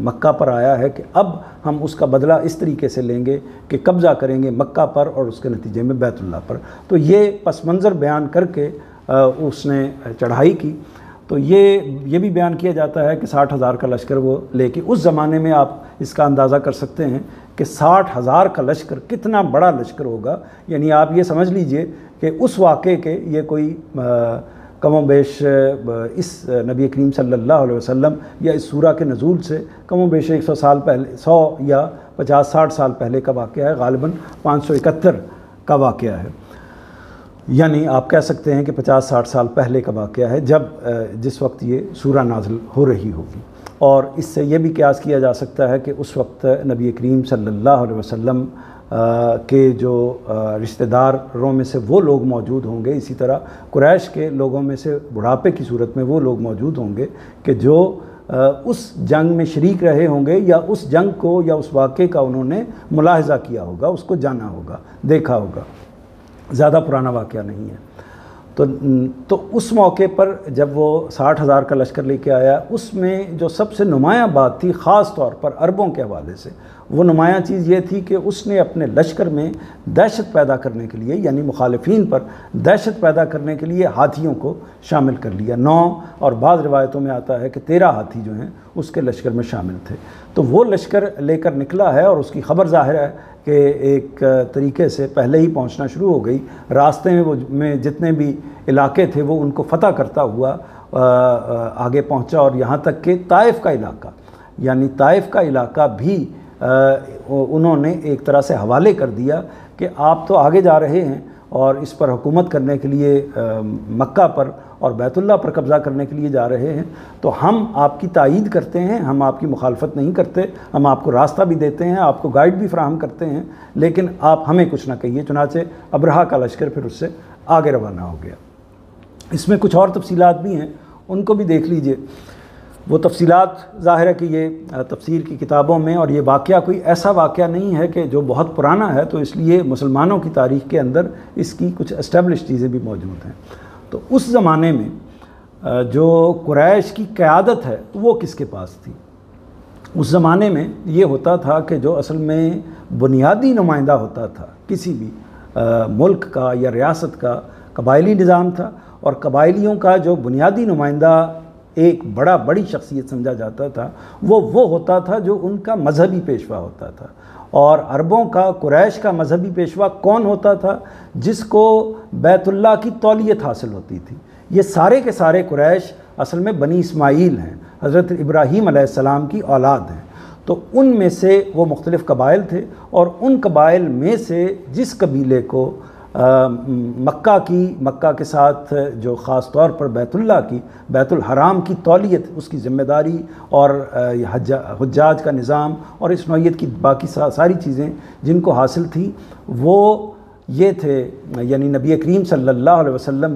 مکہ پر آیا ہے کہ اب ہم اس کا بدلہ اس طریقے سے لیں گے کہ قبضہ کریں گے مکہ پر اور اس کے نتیجے میں بیت اللہ پر۔ تو یہ پس منظر بیان کر کے اس نے چڑھائی کی۔ تو یہ بھی بیان کیا جاتا ہے کہ 60,000 کا لشکر وہ لے کے، اس زمانے میں آپ اس کا اندازہ کر سکتے ہیں کہ 60,000 کا لشکر کتنا بڑا لشکر ہوگا، یعنی آپ یہ سمجھ لیجئے کہ اس واقعے کے یہ کوئی کم و بیش اس نبی کریم صلی اللہ علیہ وسلم یا اس سورہ کے نزول سے کم و بیش 100 سال پہلے، 100 یا 50-60 سال پہلے کا واقعہ ہے، غالباً 571 کا واقعہ ہے، یعنی آپ کہہ سکتے ہیں کہ 50-60 سال پہلے کا واقعہ ہے جس وقت یہ سورہ نازل ہو رہی ہوگی۔ اور اس سے یہ بھی قیاس کیا جا سکتا ہے کہ اس وقت نبی کریم صلی اللہ علیہ وسلم کے جو رشتہ داروں میں سے وہ لوگ موجود ہوں گے، اسی طرح قریش کے لوگوں میں سے بڑھاپے کی صورت میں وہ لوگ موجود ہوں گے کہ جو اس جنگ میں شریک رہے ہوں گے یا اس جنگ کو یا اس واقعے کا انہوں نے ملاحظہ کیا ہوگا، اس کو جانا ہوگا، دیکھا ہوگا، زیادہ پرانا واقعہ نہیں ہے۔ تو اس موقع پر جب وہ 60,000 کا لشکر لے کے آیا، اس میں جو سب سے نمایاں بات تھی خاص طور پر عربوں کے حوالے سے، وہ نمایاں چیز یہ تھی کہ اس نے اپنے لشکر میں دہشت پیدا کرنے کے لیے، یعنی مخالفین پر دہشت پیدا کرنے کے لیے ہاتھیوں کو شامل کر لیا۔ 9 اور بعض روایتوں میں آتا ہے کہ 13 ہاتھی جو ہیں اس کے لشکر میں شامل تھے۔ تو وہ لشکر لے کر نکلا ہے اور اس کی خبر ظاہر ہے کہ ایک طریقے سے پہلے ہی پہنچنا شروع ہو گئی، راستے میں جتنے بھی علاقے تھے وہ ان کو فتح کرتا ہوا آگے پہنچا، اور یہاں تک کہ طائف کا علاقہ، یعنی طائف کا علاقہ بھی انہوں نے ایک طرح سے حوالے کر دیا کہ آپ تو آگے جا رہے ہیں اور اس پر حکومت کرنے کے لیے مکہ پر اور بیت اللہ پر قبضہ کرنے کے لیے جا رہے ہیں، تو ہم آپ کی تائید کرتے ہیں، ہم آپ کی مخالفت نہیں کرتے، ہم آپ کو راستہ بھی دیتے ہیں، آپ کو گائیڈ بھی فراہم کرتے ہیں، لیکن آپ ہمیں کچھ نہ کہیے۔ چنانچہ ابرہہ کا لشکر پھر اس سے آگے روانہ ہو گیا۔ اس میں کچھ اور تفصیلات بھی ہیں، ان کو بھی دیکھ لیجئے۔ وہ تفصیلات ظاہر ہے کہ یہ تفسیر کی کتابوں میں، اور یہ واقعہ کوئی ایسا واقعہ نہیں ہے کہ جو بہت پرانا ہے، تو اس لیے مسلمانوں کی تاریخ کے اندر اس کی کچھ اسٹیبلش چیزیں بھی موجود ہیں۔ تو اس زمانے میں جو قریش کی قیادت ہے وہ کس کے پاس تھی؟ اس زمانے میں یہ ہوتا تھا کہ جو اصل میں بنیادی نمائندہ ہوتا تھا کسی بھی ملک کا یا ریاست کا، قبائلی نظام تھا، اور قبائلیوں کا جو بنیادی نمائندہ ایک بڑی شخصیت سمجھا جاتا تھا وہ ہوتا تھا جو ان کا مذہبی پیشوا ہوتا تھا۔ اور عربوں کا، قریش کا مذہبی پیشوا کون ہوتا تھا؟ جس کو بیت اللہ کی تولیت حاصل ہوتی تھی۔ یہ سارے کے سارے قریش اصل میں بنی اسماعیل ہیں، حضرت ابراہیم علیہ السلام کی اولاد ہیں، تو ان میں سے وہ مختلف قبائل تھے، اور ان قبائل میں سے جس قبیلے کو مکہ کے ساتھ جو خاص طور پر بیت الحرام کی تولیت، اس کی ذمہ داری اور حجاج کا نظام اور اس نوعیت کی باقی ساری چیزیں جن کو حاصل تھی، وہ یہ تھے، یعنی نبی کریم صلی اللہ علیہ وسلم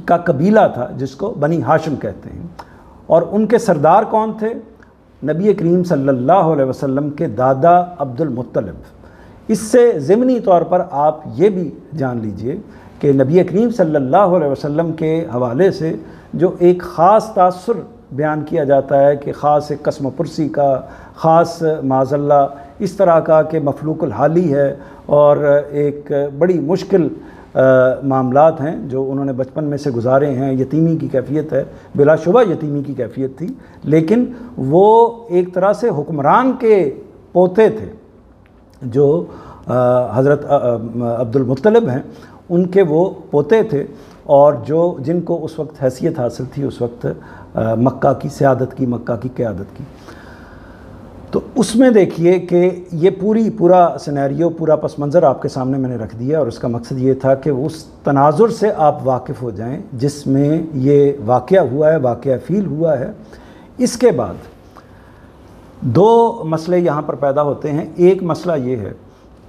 کا قبیلہ تھا جس کو بنی ہاشم کہتے ہیں۔ اور ان کے سردار کون تھے؟ نبی کریم صلی اللہ علیہ وسلم کے دادا عبد المطلب۔ اس سے ضمنی طور پر آپ یہ بھی جان لیجئے کہ نبی کریم صلی اللہ علیہ وسلم کے حوالے سے جو ایک خاص تاثر بیان کیا جاتا ہے کہ خاص ایک قسم پرسی کا، خاص معاذ اللہ اس طرح کا کہ مفلوق الحالی ہے، اور ایک بڑی مشکل معاملات ہیں جو انہوں نے بچپن میں سے گزارے ہیں، یتیمی کی کیفیت ہے، بلا شبہ یتیمی کی کیفیت تھی، لیکن وہ ایک طرح سے حکمران کے پوتے تھے جو حضرت عبد المطلب ہیں، ان کے وہ پوتے تھے، اور جن کو اس وقت حیثیت حاصل تھی اس وقت مکہ کی سیادت کی، مکہ کی قیادت کی۔ تو اس میں دیکھیے کہ یہ پورا سینیریو، پورا پس منظر آپ کے سامنے میں نے رکھ دیا، اور اس کا مقصد یہ تھا کہ اس تناظر سے آپ واقف ہو جائیں جس میں یہ واقعہ ہوا ہے، واقعہ فیل ہوا ہے۔ اس کے بعد دو مسئلے یہاں پر پیدا ہوتے ہیں۔ ایک مسئلہ یہ ہے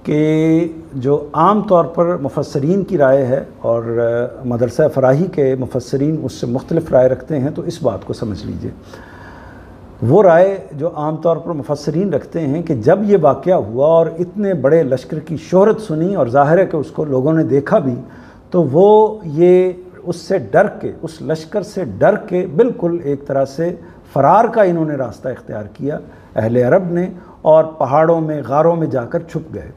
کہ جو عام طور پر مفسرین کی رائے ہے، اور مدرسہ فراہی کے مفسرین اس سے مختلف رائے رکھتے ہیں، تو اس بات کو سمجھ لیجئے۔ وہ رائے جو عام طور پر مفسرین رکھتے ہیں کہ جب یہ واقعہ ہوا اور اتنے بڑے لشکر کی شہرت سنی، اور ظاہر ہے کہ اس کو لوگوں نے دیکھا بھی، تو وہ یہ اس سے ڈر کے، اس لشکر سے ڈر کے بالکل ایک طرح سے فرار کا انہوں نے راستہ اختیار کیا اہل عرب نے، اور پہاڑوں میں، غاروں میں جا کر چھپ گئے۔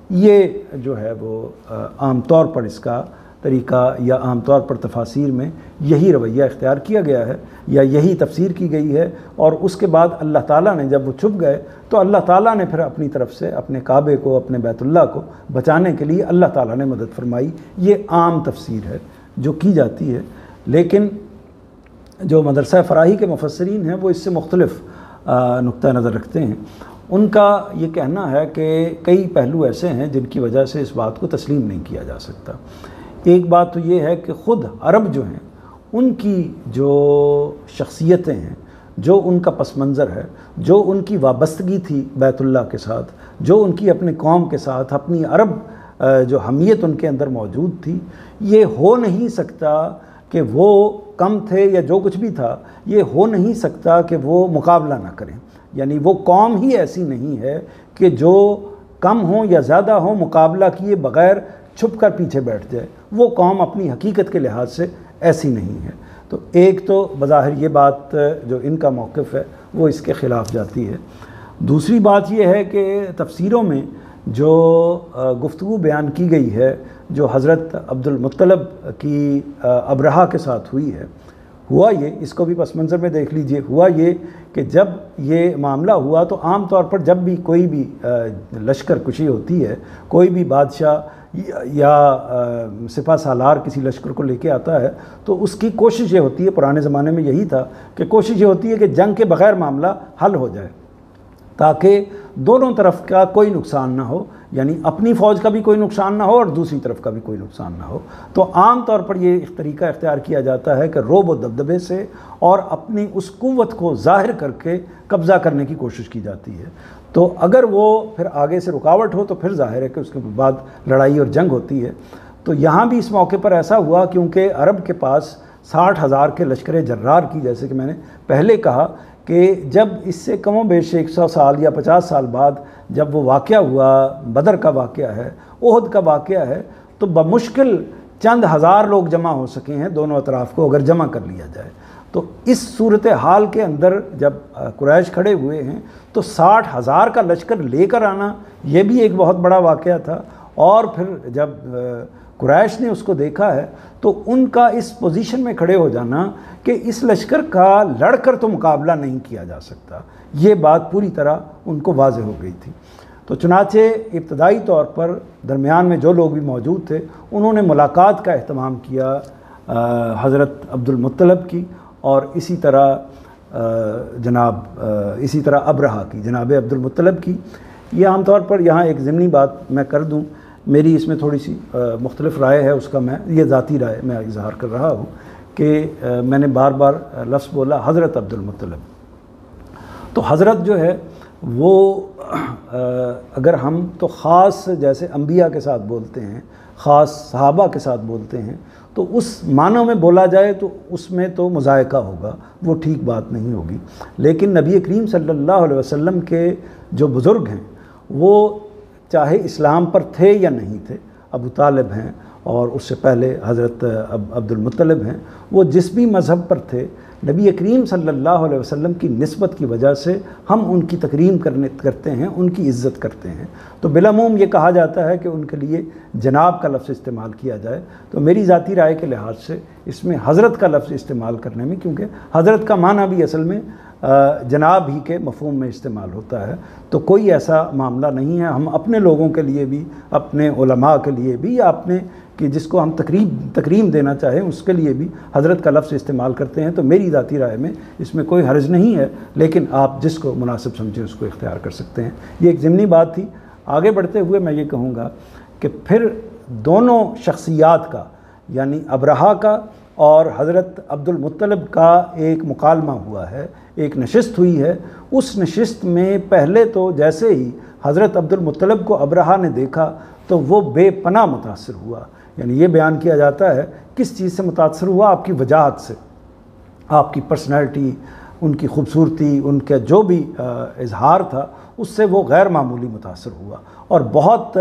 یہ جو ہے وہ عام طور پر اس کا طریقہ، یا عام طور پر تفاسیر میں یہی رویہ اختیار کیا گیا ہے، یا یہی تفسیر کی گئی ہے۔ اور اس کے بعد اللہ تعالیٰ نے جب وہ چھپ گئے تو اللہ تعالیٰ نے پھر اپنی طرف سے اپنے کعبے کو، اپنے بیت اللہ کو بچانے کے لیے اللہ تعالیٰ نے مدد فرمائی۔ یہ عام تفسیر ہے جو کی جاتی ہے، لیکن جو مدرسہ فراہی کے مفسرین ہیں وہ اس سے مختلف نقطہ نظر رکھتے ہیں۔ ان کا یہ کہنا ہے کہ کئی پہلو ایسے ہیں جن کی وجہ سے اس بات کو تسلیم نہیں کیا جا سکتا۔ ایک بات تو یہ ہے کہ خود عرب جو ہیں، ان کی جو شخصیتیں ہیں، جو ان کا پس منظر ہے، جو ان کی وابستگی تھی بیت اللہ کے ساتھ، جو ان کی اپنی قوم کے ساتھ اپنی عرب جو حمیت ان کے اندر موجود تھی، یہ ہو نہیں سکتا کہ وہ کم تھے یا جو کچھ بھی تھا، یہ ہو نہیں سکتا کہ وہ مقابلہ نہ کریں۔ یعنی وہ قوم ہی ایسی نہیں ہے کہ جو کم ہوں یا زیادہ ہوں مقابلہ کیے بغیر چھپ کر پیچھے بیٹھ جائے، وہ قوم اپنی حقیقت کے لحاظ سے ایسی نہیں ہے۔ تو ایک تو بظاہر یہ بات جو ان کا موقف ہے وہ اس کے خلاف جاتی ہے۔ دوسری بات یہ ہے کہ تفسیروں میں جو گفتگو بیان کی گئی ہے جو حضرت عبد المطلب کی ابرہہ کے ساتھ ہوئی ہے، ہوا یہ، اس کو بھی پس منظر میں دیکھ لیجئے، ہوا یہ کہ جب یہ معاملہ ہوا تو عام طور پر جب بھی کوئی بھی لشکر کشی ہوتی ہے، کوئی بھی بادشاہ یا سپہ سالار کسی لشکر کو لے کے آتا ہے تو اس کی کوشش یہ ہوتی ہے، پرانے زمانے میں یہی تھا کہ کوشش یہ ہوتی ہے کہ جنگ کے بغیر معاملہ حل ہو جائے تاکہ دونوں طرف کا کوئی نقصان نہ ہو، یعنی اپنی فوج کا بھی کوئی نقصان نہ ہو اور دوسری طرف کا بھی کوئی نقصان نہ ہو۔ تو عام طور پر یہ طریقہ اختیار کیا جاتا ہے کہ رعب و دبدبے سے اور اپنی اس قوت کو ظاہر کر کے قبضہ کرنے کی کوشش کی جاتی ہے۔ تو اگر وہ پھر آگے سے رکاوٹ ہو تو پھر ظاہر ہے کہ اس کے بعد لڑائی اور جنگ ہوتی ہے۔ تو یہاں بھی اس موقع پر ایسا ہوا کیونکہ عرب کے پاس 60,000 کے لشکر جرار کی، جیسے کہ میں نے پہلے کہا کہ جب اس سے کم و بیش 100 سال یا 50 سال بعد جب وہ واقعہ ہوا، بدر کا واقعہ ہے، احد کا واقعہ ہے، تو بمشکل چند ہزار لوگ جمع ہو سکے ہیں دونوں اطراف کو اگر جمع کر لیا جائے۔ تو اس صورتحال کے اندر جب قریش کھڑے ہوئے ہیں تو 60,000 کا لشکر لے کر آنا یہ بھی ایک بہت بڑا واقعہ تھا، اور پھر جب قریش نے اس کو دیکھا ہے تو ان کا اس پوزیشن میں کھڑے ہو جانا کہ اس لشکر کا لڑ کر تو مقابلہ نہیں کیا جا سکتا، یہ بات پوری طرح ان کو واضح ہو گئی تھی۔ تو چنانچہ ابتدائی طور پر درمیان میں جو لوگ بھی موجود تھے انہوں نے ملاقات کا اہتمام کیا حضرت عبد المطلب کی، اور اسی طرح ابرہہ کی، جناب عبد المطلب کی۔ یہ عام طور پر یہاں ایک ضمنی بات میں کر دوں، میری اس میں تھوڑی سی مختلف رائے ہے، اس کا میں یہ ذاتی رائے میں اظہار کر رہا ہوں کہ میں نے بار بار لفظ بولا حضرت عبد المطلب۔ تو حضرت جو ہے وہ اگر ہم تو خاص جیسے انبیاء کے ساتھ بولتے ہیں، خاص صحابہ کے ساتھ بولتے ہیں، تو اس معنی میں بولا جائے تو اس میں تو مذائقہ ہوگا، وہ ٹھیک بات نہیں ہوگی۔ لیکن نبی کریم صلی اللہ علیہ وسلم کے جو بزرگ ہیں وہ چاہے اسلام پر تھے یا نہیں تھے، ابو طالب ہیں اور اس سے پہلے حضرت عبد المطلب ہیں، وہ جس بھی مذہب پر تھے، نبی کریم صلی اللہ علیہ وسلم کی نسبت کی وجہ سے ہم ان کی تکریم کرتے ہیں، ان کی عزت کرتے ہیں۔ تو بالعموم یہ کہا جاتا ہے کہ ان کے لیے جناب کا لفظ استعمال کیا جائے۔ تو میری ذاتی رائے کے لحاظ سے اس میں حضرت کا لفظ استعمال کرنے میں، کیونکہ حضرت کا معنی بھی اصل میں جناب ہی کے مفہوم میں استعمال ہوتا ہے، تو کوئی ایسا معاملہ نہیں ہے۔ ہم اپنے لوگوں کے لیے بھی، اپنے علماء کے لیے بھی، یا اپنے کہ جس کو ہم تکریم دینا چاہیں اس کے لیے بھی حضرت کا لفظ استعمال کرتے ہیں۔ تو میری ذاتی رائے میں اس میں کوئی حرج نہیں ہے، لیکن آپ جس کو مناسب سمجھیں اس کو اختیار کر سکتے ہیں۔ یہ ایک ضمنی بات تھی۔ آگے بڑھتے ہوئے میں یہ کہوں گا کہ پھر دونوں شخصیات کا، یعنی ابرہہ کا اور حضرت عبد المطلب کا ایک مکالمہ ہوا ہے، ایک نشست ہوئی ہے۔ اس نشست میں پہلے تو جیسے ہی حضرت عبد المطلب کو ابرہہ نے دیکھا تو وہ بے پناہ متاثر ہوا، یعنی یہ بیان کیا جاتا ہے کس چیز سے متاثر ہوا؟ آپ کی وجاہت سے، آپ کی پرسنالٹی، ان کی خوبصورتی، ان کا جو بھی اظہار تھا اس سے وہ غیر معمولی متاثر ہوا، اور بہت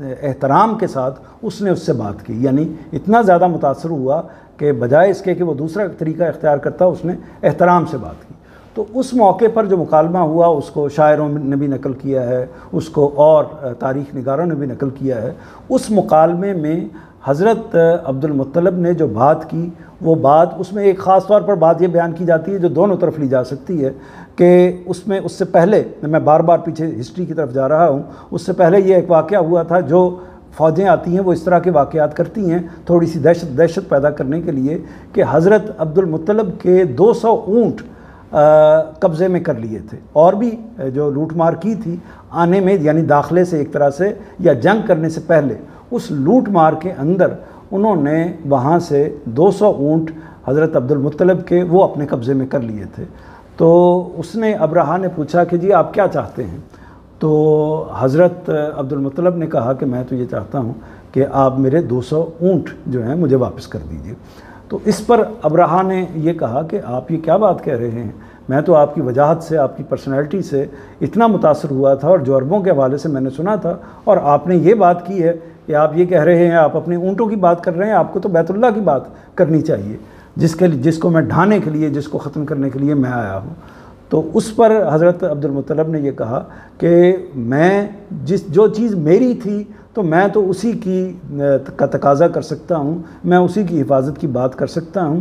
احترام کے ساتھ اس نے اس سے بات کی، یعنی اتنا زیادہ متاثر ہوا کہ بجائے اس کے کہ وہ دوسرا طریقہ اختیار کرتا اس نے احترام سے بات کی۔ تو اس موقع پر جو مکالمہ ہوا اس کو شاعروں نے بھی نقل کیا ہے، اس کو اور تاریخ نگاروں نے بھی نقل کیا ہے۔ اس مکالمے میں حضرت عبد المطلب نے جو بات کی، وہ بات اس میں ایک خاص طور پر بات یہ بیان کی جاتی ہے جو دونوں طرف لی جا سکتی ہے کہ اس میں اس سے پہلے، میں بار بار پیچھے ہسٹری کی طرف جا رہا ہوں، اس سے پہلے یہ ایک واقعہ ہوا تھا۔ جو فوجیں آتی ہیں وہ اس طرح کے واقعات کرتی ہیں تھوڑی سی دہشت پیدا کرنے کے لیے کہ حضرت عبد المطلب کے 200 اونٹ قبضے میں کر لیے تھے، اور بھی جو لوٹ مار کی تھی آنے میں، یعنی داخلے سے ایک طرح سے یا جنگ کرنے سے پہلے اس لوٹ مار کے اندر انہوں نے وہاں سے 200 اونٹ حضرت عبد المطلب کے وہ اپنے قبضے میں کر لیے تھے۔ تو اس نے ابرہہ نے پوچھا کہ جی آپ کیا چاہتے ہیں؟ تو حضرت عبد المطلب نے کہا کہ میں تو یہ چاہتا ہوں کہ آپ میرے 200 اونٹ جو ہیں مجھے واپس کر دیجئے۔ تو اس پر ابرہہ نے یہ کہا کہ آپ یہ کیا بات کہہ رہے ہیں؟ میں تو آپ کی وجاہت سے، آپ کی پرسنالٹی سے اتنا متاثر ہوا تھا، اور جو عربوں کے حوالے سے میں نے سنا تھا، اور آپ نے یہ بات کی ہے کہ آپ یہ کہہ رہے ہیں، آپ اپنے اونٹوں کی بات کر رہے ہیں، آپ کو تو بیت اللہ کی بات کرنی چاہیے، جس کو میں ڈھانے کے لیے، جس کو ختم کرنے کے لیے میں آیا ہوں۔ تو اس پر حضرت عبد المطلب نے یہ کہا کہ میں جو چیز میری تھی تو میں تو اسی کا تقاضا کر سکتا ہوں، میں اسی کی حفاظت کی بات کر سکتا ہوں،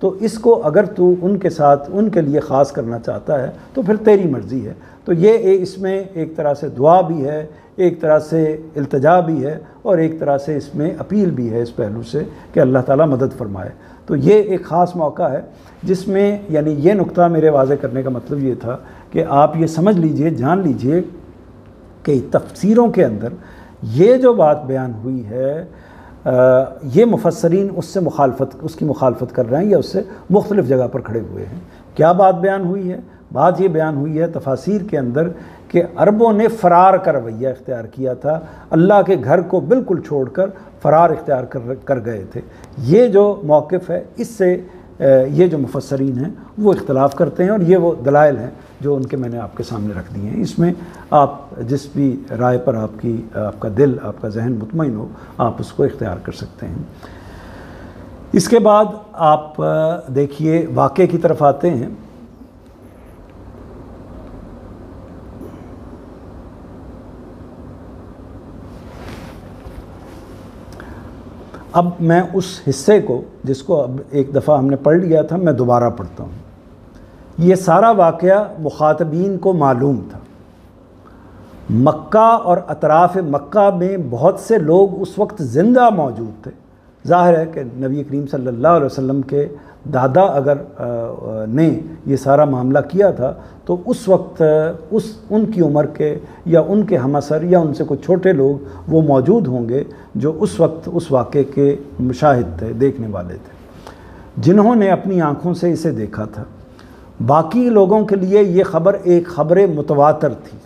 تو اس کو اگر تو ان کے ساتھ ان کے لیے خاص کرنا چاہتا ہے تو پھر تیری مرضی ہے۔ تو یہ اس میں ایک طرح سے دعا بھی ہے، ایک طرح سے التجا بھی ہے، اور ایک طرح سے اس میں اپیل بھی ہے اس پہلو سے کہ اللہ تعالیٰ مدد فرمائے۔ تو یہ ایک خاص موقع ہے جس میں یعنی یہ نقطہ میرے واضح کرنے کا مطلب یہ تھا کہ آپ یہ سمجھ لیجئے، جان لیجئے کہ تفسیروں کے اندر یہ جو بات بیان ہوئی ہے یہ مفسرین اس کی مخالفت کر رہے ہیں یا اس سے مختلف جگہ پر کھڑے ہوئے ہیں۔ کیا بات بیان ہوئی ہے؟ بات یہ بیان ہوئی ہے تفاسیر کے اندر کہ عربوں نے فرار کا رویہ اختیار کیا تھا، اللہ کے گھر کو بالکل چھوڑ کر فرار اختیار کر گئے تھے۔ یہ جو موقف ہے اس سے یہ جو مفسرین ہیں وہ اختلاف کرتے ہیں، اور یہ وہ دلائل ہیں جو ان کے میں نے آپ کے سامنے رکھ دیے ہیں۔ اس میں آپ جس بھی رائے پر آپ کا دل، آپ کا ذہن مطمئن ہو، آپ اس کو اختیار کر سکتے ہیں۔ اس کے بعد آپ دیکھیے واقعے کی طرف آتے ہیں۔ اب میں اس حصے کو جس کو اب ایک دفعہ ہم نے پڑھ لیا تھا میں دوبارہ پڑھتا ہوں۔ یہ سارا واقعہ مخاطبین کو معلوم تھا۔ مکہ اور اطراف مکہ میں بہت سے لوگ اس وقت زندہ موجود تھے۔ ظاہر ہے کہ نبی کریم صلی اللہ علیہ وسلم کے دادا اگر نے یہ سارا معاملہ کیا تھا تو اس وقت ان کی عمر کے یا ان کے ہم عصر یا ان سے کچھ چھوٹے لوگ وہ موجود ہوں گے جو اس وقت اس واقعے کے مشاہد تھے، دیکھنے والے تھے، جنہوں نے اپنی آنکھوں سے اسے دیکھا تھا۔ باقی لوگوں کے لیے یہ خبر ایک خبر متواتر تھی۔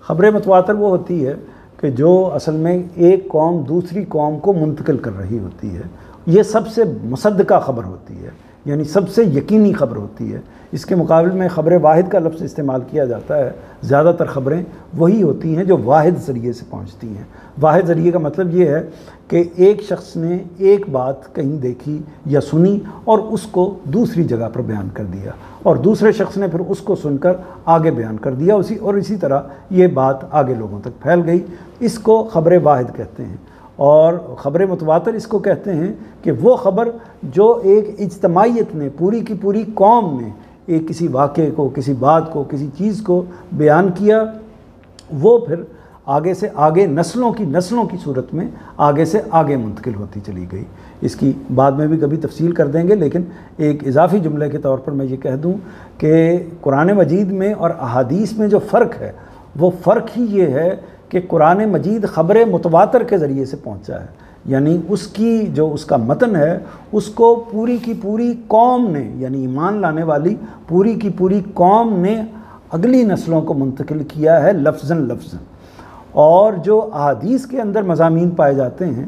خبر متواتر وہ ہوتی ہے کہ جو اصل میں ایک قوم دوسری قوم کو منتقل کر رہی ہوتی ہے، یہ سب سے مصدقہ خبر ہوتی ہے، یعنی سب سے یقینی خبر ہوتی ہے۔ اس کے مقابل میں خبر واحد کا لفظ استعمال کیا جاتا ہے۔ زیادہ تر خبریں وہی ہوتی ہیں جو واحد ذریعے سے پہنچتی ہیں۔ واحد ذریعے کا مطلب یہ ہے کہ ایک شخص نے ایک بات کہیں دیکھی یا سنی اور اس کو دوسری جگہ پر بیان کر دیا، اور دوسرے شخص نے پھر اس کو سن کر آگے بیان کر دیا، اسی طرح یہ بات آگے لوگوں تک پھیل گئی۔ اس کو خبر واحد کہتے ہیں۔ اور خبر متواتر اس کو کہتے ہیں کہ وہ خبر جو ایک اجتماعیت نے، پوری کی پوری قوم نے ایک کسی واقعے کو، کسی بات کو، کسی چیز کو بیان کیا، وہ پھر آگے سے آگے نسلوں کی صورت میں آگے سے آگے منتقل ہوتی چلی گئی۔ اس کی بعد میں بھی کبھی تفصیل کر دیں گے، لیکن ایک اضافی جملے کے طور پر میں یہ کہہ دوں کہ قرآن مجید میں اور احادیث میں جو فرق ہے وہ فرق ہی یہ ہے کہ قرآن مجید خبر متواتر کے ذریعے سے پہنچا ہے، یعنی اس کا متن ہے اس کو پوری کی پوری قوم نے، یعنی ایمان لانے والی پوری کی پوری قوم نے اگلی نسلوں کو منتقل کیا ہے لفظاً۔ اور جو احادیث کے اندر مضامین پائے جاتے ہیں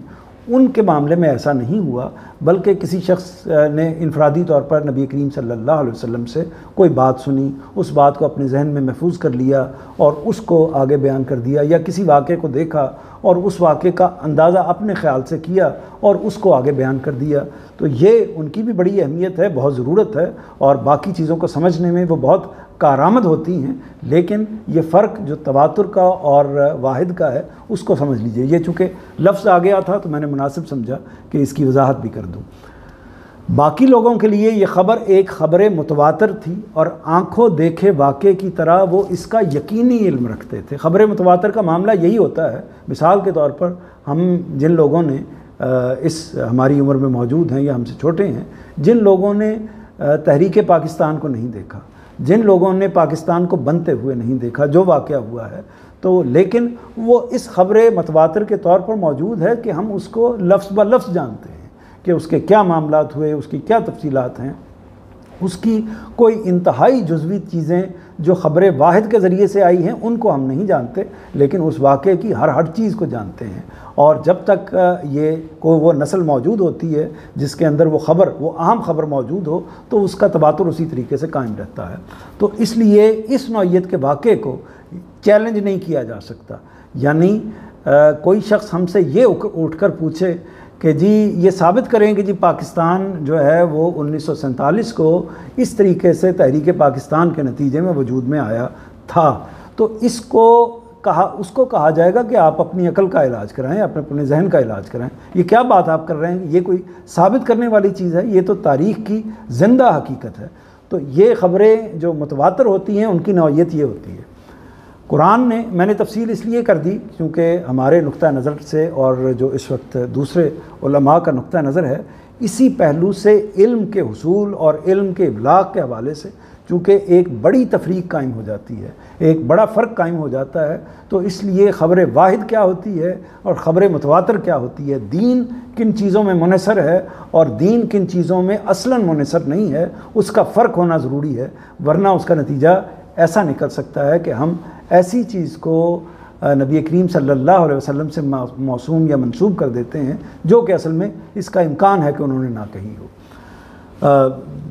ان کے معاملے میں ایسا نہیں ہوا، بلکہ کسی شخص نے انفرادی طور پر نبی کریم صلی اللہ علیہ وسلم سے کوئی بات سنی، اس بات کو اپنے ذہن میں محفوظ کر لیا اور اس کو آگے بیان کر دیا، یا کسی واقعے کو دیکھا اور اس واقعے کا اندازہ اپنے خیال سے کیا اور اس کو آگے بیان کر دیا۔ تو یہ ان کی بھی بڑی اہمیت ہے، بہت ضرورت ہے، اور باقی چیزوں کو سمجھنے میں وہ بہت کارآمد ہوتی ہیں، لیکن یہ فرق جو تواتر کا اور واحد کا ہے اس کو سمجھ لیجئے۔ یہ چونکہ لفظ آ گیا تھا تو میں نے مناسب سمجھا کہ اس کی وضاحت بھی کر دوں۔ باقی لوگوں کے لیے یہ خبر ایک خبر متواتر تھی، اور آنکھوں دیکھے واقعے کی طرح وہ اس کا یقینی علم رکھتے تھے۔ خبر متواتر کا معاملہ یہی ہوتا ہے۔ مثال کے طور پر ہم جن لوگوں نے ہماری عمر میں موجود ہیں یا ہم سے چھوٹے ہیں، جن لوگوں نے تحریک پاکستان کو نہیں دیکھا، جن لوگوں نے پاکستان کو بنتے ہوئے نہیں دیکھا، جو واقعہ ہوا ہے، تو لیکن وہ اس خبر متواتر کے طور پر موجود ہے کہ ہم اس کو لفظ بہ لفظ جانتے ہیں کہ اس کے کیا معاملات ہوئے، اس کی کیا تفصیلات ہیں۔ اس کی کوئی انتہائی جزوی چیزیں جو خبر واحد کے ذریعے سے آئی ہیں ان کو ہم نہیں جانتے، لیکن اس واقعے کی ہر چیز کو جانتے ہیں۔ اور جب تک وہ نسل موجود ہوتی ہے جس کے اندر وہ اہم خبر موجود ہو تو اس کا تواتر اسی طریقے سے قائم رہتا ہے۔ تو اس لیے اس نوعیت کے واقعے کو چیلنج نہیں کیا جا سکتا، یعنی کوئی شخص ہم سے یہ اٹھ کر پوچھے کہ جی یہ ثابت کریں کہ جی پاکستان جو ہے وہ 1947 کو اس طریقے سے تحریک پاکستان کے نتیجے میں وجود میں آیا تھا، تو اس کو اس کو کہا جائے گا کہ آپ اپنی عقل کا علاج کرائیں، اپنے ذہن کا علاج کرائیں، یہ کیا بات آپ کر رہے ہیں، یہ کوئی ثابت کرنے والی چیز ہے، یہ تو تاریخ کی زندہ حقیقت ہے۔ تو یہ خبریں جو متواتر ہوتی ہیں ان کی نوعیت یہ ہوتی ہے۔ قرآن نے، میں نے تفصیل اس لیے کر دی کیونکہ ہمارے نقطہ نظر سے اور جو اس وقت دوسرے علماء کا نقطہ نظر ہے، اسی پہلو سے علم کے حصول اور علم کے ابلاغ کے حوالے سے چونکہ ایک بڑی تفریق قائم ہو جاتی ہے، ایک بڑا فرق قائم ہو جاتا ہے، تو اس لیے خبر واحد کیا ہوتی ہے اور خبر متواتر کیا ہوتی ہے، دین کن چیزوں میں منحصر ہے اور دین کن چیزوں میں اصلاً منحصر نہیں ہے، اس کا فرق ہونا ضروری ہے، ورنہ اس کا نتیجہ ایسا نکل سکتا ہے کہ ہم ایسی چیز کو نبی کریم صلی اللہ علیہ وسلم سے موسوم یا منسوب کر دیتے ہیں جو کہ اصل میں اس کا امکان ہے کہ انہوں نے نہ کہی ہو۔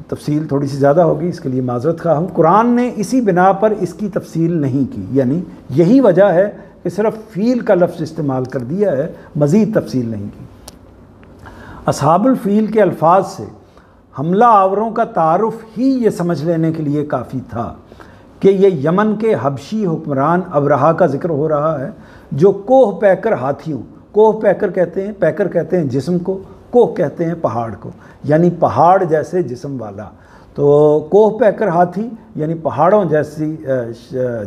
تفصیل تھوڑی سی زیادہ ہوگی، اس کے لیے معذرت خواہ ہوں۔ قرآن نے اسی بنا پر اس کی تفصیل نہیں کی، یعنی یہی وجہ ہے کہ صرف فیل کا لفظ استعمال کر دیا ہے، مزید تفصیل نہیں کی۔ اصحاب الفیل کے الفاظ سے حملہ آوروں کا تعارف ہی یہ سمجھ لینے کے لیے کافی تھا کہ یہ یمن کے حبشی حکمران ابرہا کا ذکر ہو رہا ہے، جو کوہ پیکر ہاتھیوں، کوہ پیکر کہتے ہیں جسم کو، کوہ کہتے ہیں پہاڑ کو، یعنی پہاڑ جیسے جسم والا، تو کوہ پیکر ہاتھی یعنی پہاڑوں جیسی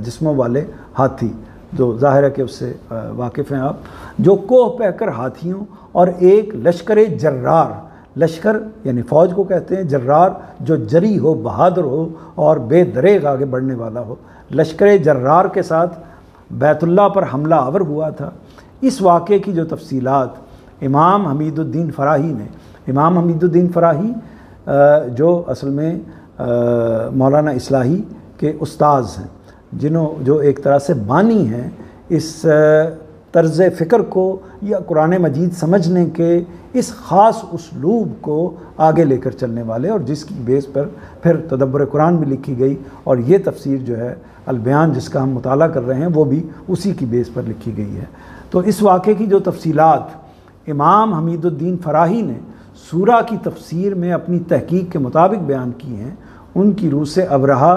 جسموں والے ہاتھی، جو ظاہر ہے کہ اس سے واقف ہیں آپ، جو کوہ پیکر ہاتھیوں اور ایک لشکر جرار، لشکر یعنی فوج کو کہتے ہیں، جرار جو جری ہو، بہادر ہو اور بے دریغ آگے بڑھنے والا ہو، لشکر جرار کے ساتھ بیت اللہ پر حملہ آور ہوا تھا۔ اس واقعے کی جو تفصیلات امام حمید الدین فراہی نے، امام حمید الدین فراہی جو اصل میں مولانا اصلاحی کے استاذ ہیں، جو ایک طرح سے بانی ہیں اس طرز فکر کو یا قرآن مجید سمجھنے کے اس خاص اسلوب کو آگے لے کر چلنے والے، اور جس کی بیس پر پھر تدبر قرآن بھی لکھی گئی، اور یہ تفسیر جو ہے البیان جس کا ہم مطالعہ کر رہے ہیں وہ بھی اسی کی بیس پر لکھی گئی ہے۔ تو اس واقعے کی جو تفصیلات امام حمید الدین فراہی نے سورہ کی تفسیر میں اپنی تحقیق کے مطابق بیان کی ہیں، ان کی روح سے ابرہا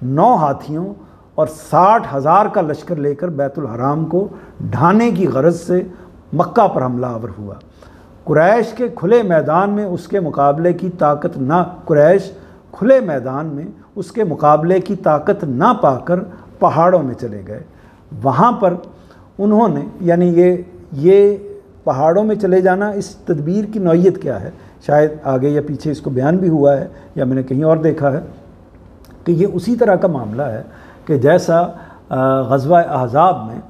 9 ہاتھیوں اور 60,000 کا لشکر لے کر بیت الحرام کو ڈھانے کی غرض سے مکہ پر حملہ آور ہوا۔ قریش کے کھلے میدان میں اس کے مقابلے کی طاقت نہ پا کر پہاڑوں میں چلے گئے۔ وہاں پر انہوں نے، یعنی یہ پہاڑوں میں چلے جانا، اس تدبیر کی نوعیت کیا ہے، شاید آگے یا پیچھے اس کو بیان بھی ہوا ہے یا میں نے کہیں اور دیکھا ہے کہ یہ اسی طرح کا معاملہ ہے کہ جیسا غزوہ احزاب میں،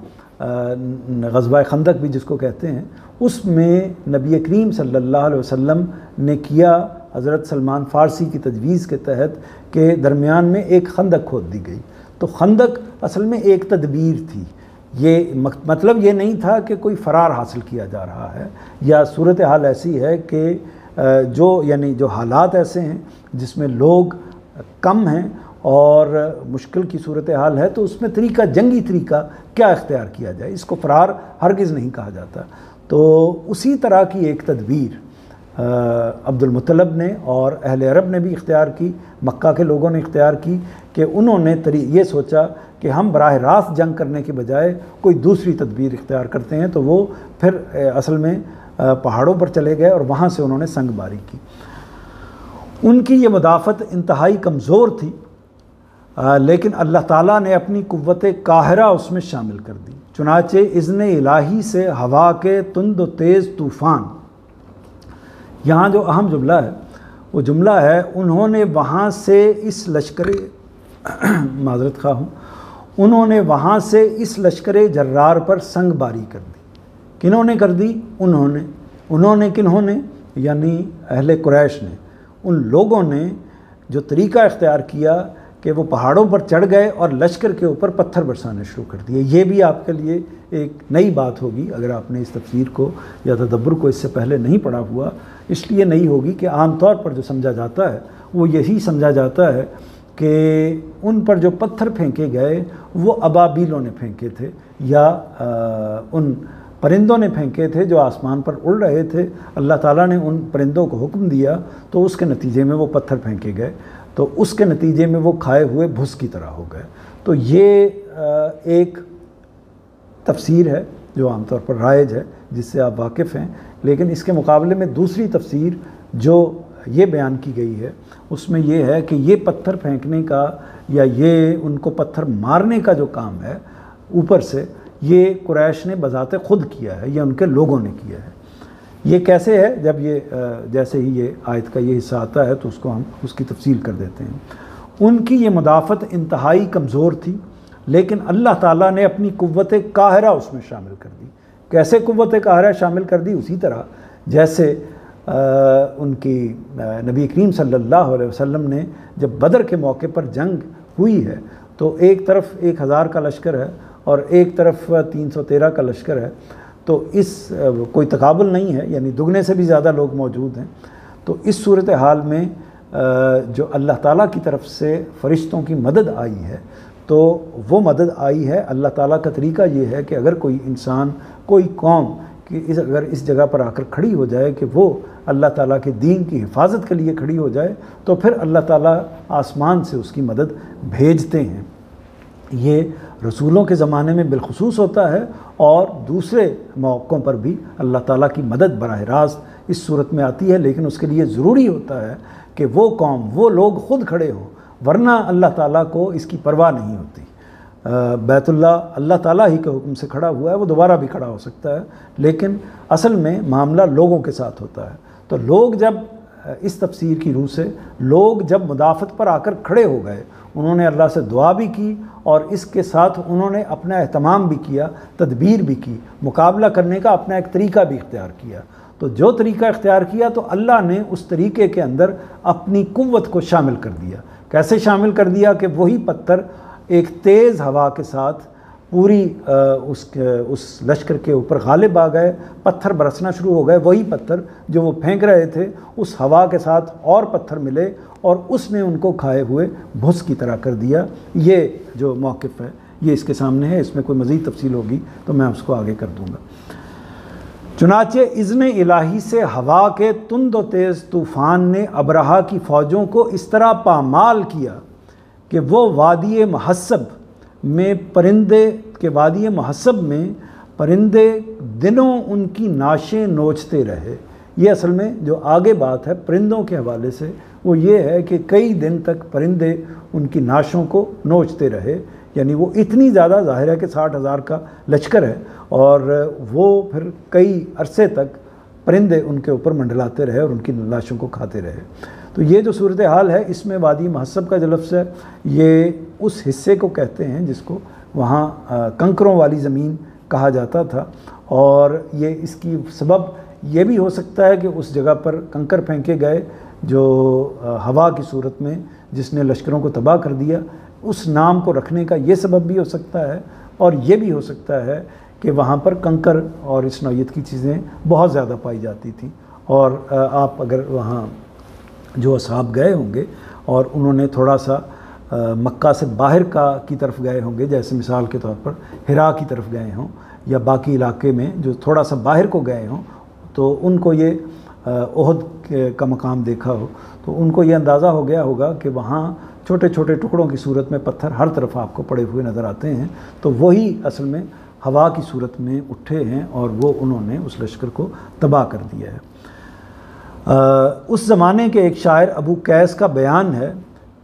غزوہ خندق بھی جس کو کہتے ہیں، اس میں نبی کریم صلی اللہ علیہ وسلم نے کیا حضرت سلمان فارسی کی تجویز کے تحت کہ درمیان میں ایک خندق کھود دی گئی۔ تو خندق اصل میں ایک تدبیر تھی، یہ مطلب یہ نہیں تھا کہ کوئی فرار حاصل کیا جا رہا ہے یا صورتحال ایسی ہے کہ جو حالات ایسے ہیں جس میں لوگ کم ہیں اور مشکل کی صورتحال ہے، تو اس میں جنگی طریقہ کیا اختیار کیا جائے، اس کو فرار ہرگز نہیں کہا جاتا۔ تو اسی طرح کی ایک تدبیر عبد المطلب نے اور اہل عرب نے بھی اختیار کی، مکہ کے لوگوں نے اختیار کی کہ انہوں نے یہ سوچا کہ ہم براہ راست جنگ کرنے کے بجائے کوئی دوسری تدبیر اختیار کرتے ہیں، تو وہ پھر اصل میں پہاڑوں پر چلے گئے اور وہاں سے انہوں نے سنگ باری کی۔ ان کی یہ مدافعت انتہائی کمزور تھی، لیکن اللہ تعالیٰ نے اپنی قوت قاہرہ اس میں شامل کر دی۔ چنانچہ اذن الہی سے ہوا کے تند و تیز طوفان، یہاں جو اہم جملہ ہے وہ جملہ ہے انہوں نے وہاں سے اس لشکر معذرت خواہ ہوں، انہوں نے وہاں سے اس لشکر جرار پر سنگ باری کر دی۔ کنہوں نے کر دی؟ انہوں نے کنہوں نے؟ یعنی اہل قریش نے، ان لوگوں نے جو طریقہ اختیار کیا کہ وہ پہاڑوں پر چڑھ گئے اور لشکر کے اوپر پتھر برسانے شروع کر دیے۔ یہ بھی آپ کے لیے ایک نئی بات ہوگی اگر آپ نے اس تفسیر کو یا تدبر کو اس سے پہلے نہیں پڑھا ہوا، اس لیے نہیں ہوگی کہ عام طور پر جو سمجھا جاتا ہے وہ یہی سمجھا جاتا ہے کہ ان پر جو پتھر پھینکے گئے وہ ابابیلوں نے پھینکے تھے یا ان پرندوں نے پھینکے تھے جو آسمان پر اڑ رہے تھے، اللہ تعالیٰ نے ان پرندوں کو حکم دیا تو اس کے نتیجے میں وہ پتھر پھینکے گئے، تو اس کے نتیجے میں وہ کھائے ہوئے بھس کی طرح ہو گئے۔ تو یہ ایک تفسیر ہے جو عام طور پر رائج ہے، جس سے آپ واقف ہیں، لیکن اس کے مقابلے میں دوسری تفسیر جو یہ بیان کی گئی ہے اس میں یہ ہے کہ یہ پتھر پھینکنے کا یا یہ ان کو پتھر مارنے کا جو کام ہے اوپر سے، یہ قریش نے بذات خود کیا ہے یا ان کے لوگوں نے کیا ہے۔ یہ کیسے ہے؟ جب یہ جیسے ہی یہ آیت کا یہ حصہ آتا ہے تو اس کو ہم اس کی تفصیل کر دیتے ہیں۔ ان کی یہ مدافعت انتہائی کمزور تھی، لیکن اللہ تعالیٰ نے اپنی قوت قاہرہ اس میں شامل کر دی۔ کیسے قوت قاہرہ شامل کر دی؟ اسی طرح جیسے ان کی نبی کریم صلی اللہ علیہ وسلم نے جب بدر کے موقع پر جنگ ہوئی ہے تو ایک طرف 1000 کا لشکر ہے اور ایک طرف 313 کا لشکر ہے، تو اس کوئی تقابل نہیں ہے، یعنی دگنے سے بھی زیادہ لوگ موجود ہیں۔ تو اس صورتحال میں جو اللہ تعالیٰ کی طرف سے فرشتوں کی مدد آئی ہے، تو وہ مدد آئی ہے۔ اللہ تعالیٰ کا طریقہ یہ ہے کہ اگر کوئی انسان، کوئی قوم کہ اگر اس جگہ پر آ کر کھڑی ہو جائے کہ وہ اللہ تعالیٰ کے دین کی حفاظت کے لیے کھڑی ہو جائے، تو پھر اللہ تعالیٰ آسمان سے اس کی مدد بھیجتے ہیں۔ یہ رسولوں کے زمانے میں بالخصوص ہوتا ہے، اور دوسرے موقعوں پر بھی اللہ تعالیٰ کی مدد براہ راست اس صورت میں آتی ہے، لیکن اس کے لیے ضروری ہوتا ہے کہ وہ قوم، وہ لوگ خود کھڑے ہوں، ورنہ اللہ تعالیٰ کو اس کی پرواہ نہیں ہوتی۔ بیت اللہ اللہ تعالیٰ ہی کے حکم سے کھڑا ہوا ہے، وہ دوبارہ بھی کھڑا ہو سکتا ہے، لیکن اصل میں معاملہ لوگوں کے ساتھ ہوتا ہے۔ تو لوگ جب اس تفسیر کی روح سے لوگ جب مدافعت پر آ کر کھڑے ہو گئے، انہوں نے اللہ سے دعا بھی کی اور اس کے ساتھ انہوں نے اپنا اہتمام بھی کیا، تدبیر بھی کی، مقابلہ کرنے کا اپنا ایک طریقہ بھی اختیار کیا۔ تو جو طریقہ اختیار کیا تو اللہ نے اس طریقے کے اندر اپنی قوت کو شامل کر دیا۔ کیسے شامل کر دیا؟ کہ وہی پتھر ایک تیز ہوا کے ساتھ پوری اس لشکر کے اوپر غالب آ گئے، پتھر برسنا شروع ہو گئے۔ وہی پتھر جو وہ پھینک رہے تھے، اس ہوا کے ساتھ اور پتھر ملے اور اس نے ان کو کھائے ہوئے بھس کی طرح کر دیا۔ یہ جو موقف ہے یہ اس کے سامنے ہے، اس میں کوئی مزید تفصیل ہوگی تو میں اس کو آگے کر دوں گا۔ چنانچہ اذن الہی سے ہوا کے تند و تیز طوفان نے ابرہہ کی فوجوں کو اس طرح پامال کیا کہ وہ وادی محسب میں پرندے دنوں ان کی ناشیں نوچتے رہے۔ یہ اصل میں جو آگے بات ہے پرندوں کے حوالے سے وہ یہ ہے کہ کئی دن تک پرندے ان کی ناشوں کو نوچتے رہے، یعنی وہ اتنی زیادہ، ظاہر ہے کہ 60,000 کا لشکر ہے اور وہ پھر کئی عرصے تک پرندے ان کے اوپر منڈلاتے رہے اور ان کی لاشوں کو کھاتے رہے۔ تو یہ جو صورتحال ہے اس میں وادی محسب کا جو لفظ ہے یہ اس حصے کو کہتے ہیں جس کو وہاں کنکروں والی زمین کہا جاتا تھا، اور یہ اس کی سبب یہ بھی ہو سکتا ہے کہ اس جگہ پر کنکر پھینکے گئے جو ہوا کی صورت میں جس نے لشکروں کو تباہ کر دیا، اس نام کو رکھنے کا یہ سبب بھی ہو سکتا ہے، اور یہ بھی ہو سکتا ہے کہ وہاں پر کنکر اور اس نوعیت کی چیزیں بہت زیادہ پائی جاتی تھیں، اور آپ اگر وہاں جو اصحاب گئے ہوں گے اور انہوں نے تھوڑا سا مکہ سے باہر کی طرف گئے ہوں گے، جیسے مثال کے طور پر ہرا کی طرف گئے ہوں یا باقی علاقے میں جو تھوڑا سا باہر کو گئے ہوں، تو ان کو یہ احد کا مقام دیکھا ہو تو ان کو یہ اندازہ ہو گیا ہوگا کہ وہاں چھوٹے چھوٹے ٹکڑوں کی صورت میں پتھر ہر طرف آپ کو پڑے ہوئے نظر آتے ہیں، تو وہی اصل میں ہوا کی صورت میں اٹھے ہیں اور وہ انہوں نے اس لشکر کو تباہ کر دیا ہے۔ اس زمانے کے ایک شاعر ابو قیس کا بیان ہے،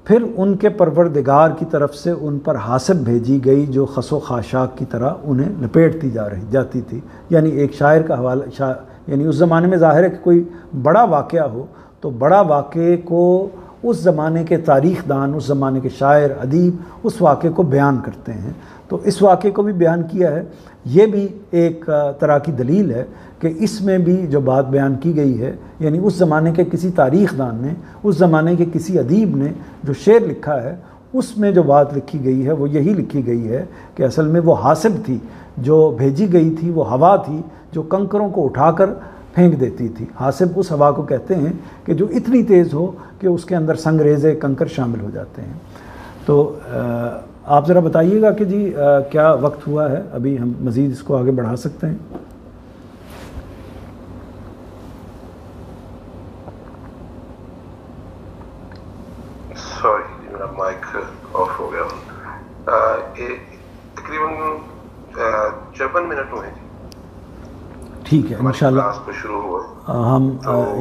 پھر ان کے پروردگار کی طرف سے ان پر حاسب بھیجی گئی جو خس و خاشاک کی طرح انہیں لپیٹتی جاتی تھی۔ یعنی ایک شاعر کا حوالہ، یعنی اس زمانے میں ظاہر ہے کہ کوئی بڑا واقعہ ہو تو بڑا واقعے کو اس زمانے کے تاریخ دان، اس زمانے کے شاعر ادیب اس واقعے کو بیان کرتے ہیں، تو اس واقعے کو بھی بیان کیا ہے۔ یہ بھی ایک طرح کی دلیل ہے کہ اس میں بھی جو بات بیان کی گئی ہے، یعنی اس زمانے کے کسی تاریخ دان نے، اس زمانے کے کسی ادیب نے جو شعر لکھا ہے، اس میں جو بات لکھی گئی ہے وہ یہی لکھی گئی ہے کہ اصل میں وہ حاسب تھی جو بھیجی گئی تھی، وہ ہوا تھی جو کنکروں کو اٹھا کر پھینک دیتی تھی۔ حاسب اس ہوا کو کہتے ہیں کہ جو اتنی تیز ہو کہ اس کے اندر سنگریزے کنکر شامل ہو جاتے ہیں۔ تو آپ ذرا بتائیے گا کہ جی کیا وقت ہوا ہے، ابھی ہم مزید اس کو آگے بڑھا سکتے ہیں؟ سوری میرا مائک آف ہو گیا۔ تقریباً 54 منٹ ہوئے جی. ٹھیک ہے انشاءاللہ ہم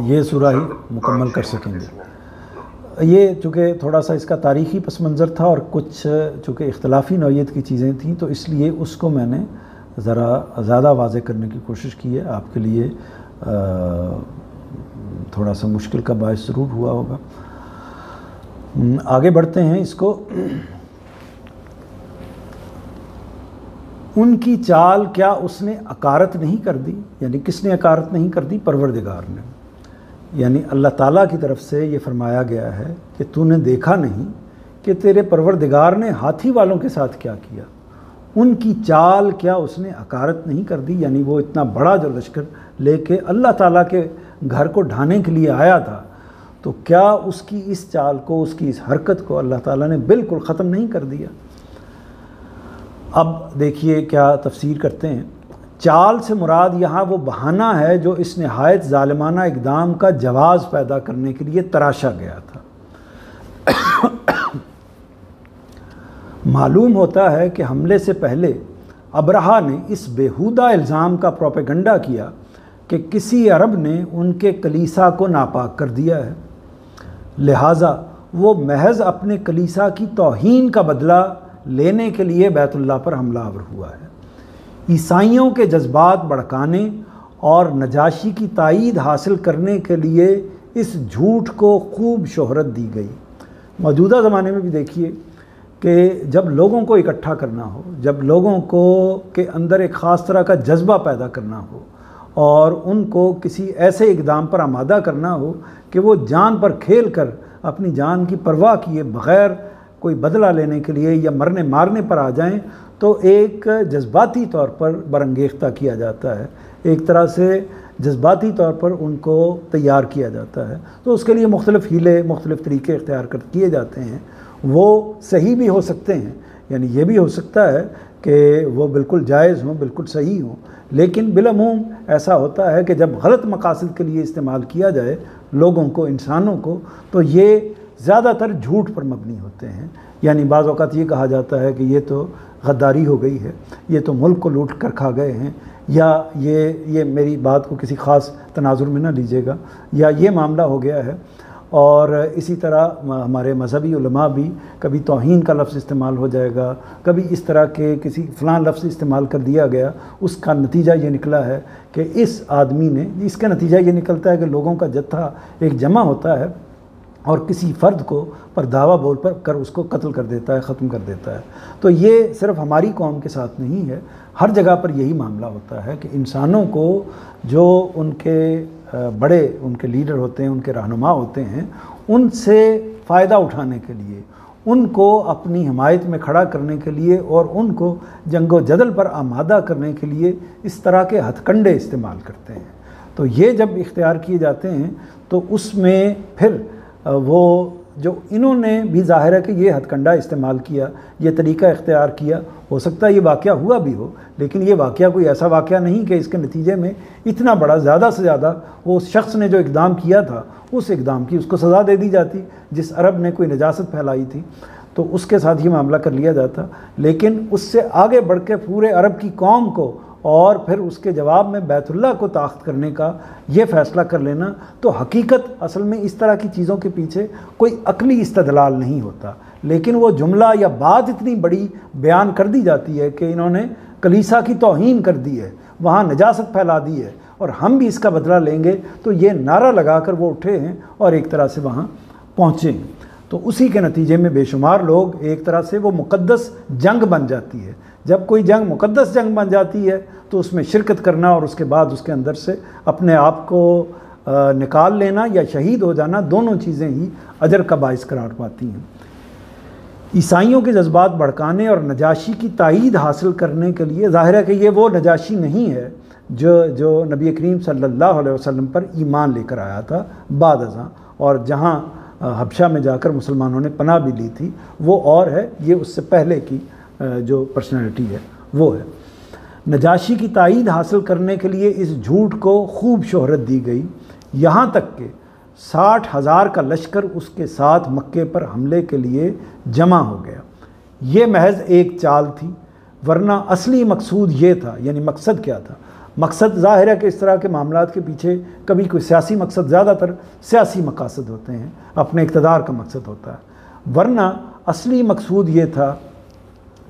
یہ سورہ ہی مکمل کر سکیں گے. یہ چونکہ تھوڑا سا اس کا تاریخی پس منظر تھا اور کچھ چونکہ اختلافی نوعیت کی چیزیں تھیں تو اس لیے اس کو میں نے ذرا زیادہ واضح کرنے کی کوشش کی ہے. آپ کے لیے تھوڑا سا مشکل کا باعث ضرور ہوا ہوگا. آگے بڑھتے ہیں اس کو. ان کی چال کیا اس نے اکارت نہیں کر دی؟ یعنی کس نے اکارت نہیں کر دی؟ پروردگار نے. یعنی اللہ تعالیٰ کی طرف سے یہ فرمایا گیا ہے کہ تو نے دیکھا نہیں کہ تیرے پروردگار نے ہاتھی والوں کے ساتھ کیا کیا. ان کی چال کیا اس نے اکارت نہیں کر دی؟ یعنی وہ اتنا بڑا جو لشکر لے کے اللہ تعالیٰ کے گھر کو ڈھانے کے لیے آیا تھا تو کیا اس کی اس چال کو، اس کی اس حرکت کو اللہ تعالیٰ نے بالکل ختم نہیں کر دیا؟ اب دیکھیے کیا تفسیر کرتے ہیں. چال سے مراد یہاں وہ بہانہ ہے جو اس نہایت ظالمانہ اقدام کا جواز پیدا کرنے کے لیے تراشا گیا تھا. معلوم ہوتا ہے کہ حملے سے پہلے ابرہہ نے اس بیہودہ الزام کا پروپیگنڈا کیا کہ کسی عرب نے ان کے کلیسا کو ناپاک کر دیا ہے، لہٰذا وہ محض اپنے کلیسا کی توہین کا بدلہ لینے کے لیے بیت اللہ پر حملہ آور ہوا ہے. عیسائیوں کے جذبات بھڑکانے اور نجاشی کی تائید حاصل کرنے کے لیے اس جھوٹ کو خوب شہرت دی گئی. موجودہ زمانے میں بھی دیکھیے کہ جب لوگوں کو اکٹھا کرنا ہو، جب لوگوں کو کے اندر ایک خاص طرح کا جذبہ پیدا کرنا ہو اور ان کو کسی ایسے اقدام پر آمادہ کرنا ہو کہ وہ جان پر کھیل کر اپنی جان کی پرواہ کیے بغیر کوئی بدلہ لینے کے لیے یا مرنے مارنے پر آ جائیں، تو ایک جذباتی طور پر برانگیختہ کیا جاتا ہے، ایک طرح سے جذباتی طور پر ان کو تیار کیا جاتا ہے. تو اس کے لیے مختلف ہیلے، مختلف طریقے اختیار کیے جاتے ہیں. وہ صحیح بھی ہو سکتے ہیں، یعنی یہ بھی ہو سکتا ہے کہ وہ بالکل جائز ہوں، بالکل صحیح ہوں، لیکن بالعموم ایسا ہوتا ہے کہ جب غلط مقاصد کے لیے استعمال کیا جائے لوگوں کو، انسانوں کو، تو یہ زیادہ تر جھوٹ پر مبنی ہوتے ہیں. یعنی بعض اوقات یہ کہا جاتا ہے کہ یہ تو غداری ہو گئی ہے، یہ تو ملک کو لوٹ کر کھا گئے ہیں، یا یہ میری بات کو کسی خاص تناظر میں نہ لیجیے گا، یا یہ معاملہ ہو گیا ہے. اور اسی طرح ہمارے مذہبی علماء بھی کبھی توہین کا لفظ استعمال ہو جائے گا، کبھی اس طرح کے کسی فلاں لفظ استعمال کر دیا گیا، اس کا نتیجہ یہ نکلا ہے کہ اس آدمی نے، اس کا نتیجہ یہ نکلتا ہے کہ لوگوں کا جتھا ایک جمع ہوتا ہے اور کسی فرد کو پر دعویٰ بول پر کر اس کو قتل کر دیتا ہے، ختم کر دیتا ہے. تو یہ صرف ہماری قوم کے ساتھ نہیں ہے، ہر جگہ پر یہی معاملہ ہوتا ہے کہ انسانوں کو جو ان کے بڑے، ان کے لیڈر ہوتے ہیں، ان کے رہنما ہوتے ہیں، ان سے فائدہ اٹھانے کے لیے، ان کو اپنی حمایت میں کھڑا کرنے کے لیے اور ان کو جنگ و جدل پر آمادہ کرنے کے لیے اس طرح کے ہتھ کنڈے استعمال کرتے ہیں. تو یہ جب اختیار کیے جاتے ہیں تو اس میں پھر وہ جو انہوں نے بھی ظاہر ہے کہ یہ ہتھ کنڈا استعمال کیا، یہ طریقہ اختیار کیا. ہو سکتا ہے یہ واقعہ ہوا بھی ہو، لیکن یہ واقعہ کوئی ایسا واقعہ نہیں کہ اس کے نتیجے میں اتنا بڑا، زیادہ سے زیادہ وہ شخص نے جو اقدام کیا تھا اس اقدام کی اس کو سزا دے دی جاتی. جس عرب نے کوئی نجاست پھیلائی تھی تو اس کے ساتھ یہ معاملہ کر لیا جاتا، لیکن اس سے آگے بڑھ کے پورے عرب کی قوم کو اور پھر اس کے جواب میں بیت اللہ کو طاقت کرنے کا یہ فیصلہ کر لینا، تو حقیقت اصل میں اس طرح کی چیزوں کے پیچھے کوئی عقلی استدلال نہیں ہوتا، لیکن وہ جملہ یا بات اتنی بڑی بیان کر دی جاتی ہے کہ انہوں نے کلیسا کی توہین کر دی ہے، وہاں نجاست پھیلا دی ہے اور ہم بھی اس کا بدلہ لیں گے. تو یہ نعرہ لگا کر وہ اٹھے ہیں اور ایک طرح سے وہاں پہنچے ہیں. تو اسی کے نتیجے میں بے شمار لوگ، ایک طرح سے وہ مقدس جنگ بن جاتی ہے. جب کوئی جنگ مقدس جنگ بن جاتی ہے تو اس میں شرکت کرنا اور اس کے بعد اس کے اندر سے اپنے آپ کو نکال لینا یا شہید ہو جانا، دونوں چیزیں ہی اجر کا باعث قرار پاتی ہیں. عیسائیوں کے جذبات بھڑکانے اور نجاشی کی تائید حاصل کرنے کے لیے، ظاہر ہے کہ یہ وہ نجاشی نہیں ہے جو نبی کریم صلی اللہ علیہ وسلم پر ایمان لے کر آیا تھا بعد ازاں، اور جہاں حبشہ میں جا کر مسلمانوں نے پناہ بھی لی تھی وہ اور ہے، یہ اس سے پہلے کی جو پرسنالٹی ہے وہ ہے. نجاشی کی تائید حاصل کرنے کے لیے اس جھوٹ کو خوب شہرت دی گئی، یہاں تک کہ 60,000 کا لشکر اس کے ساتھ مکے پر حملے کے لیے جمع ہو گیا. یہ محض ایک چال تھی، ورنہ اصلی مقصود یہ تھا، یعنی مقصد کیا تھا؟ مقصد ظاہر ہے کہ اس طرح کے معاملات کے پیچھے کبھی کوئی سیاسی مقصد، زیادہ تر سیاسی مقاصد ہوتے ہیں، اپنے اقتدار کا مقصد ہوتا ہے، ورنہ اصلی مقصود یہ تھا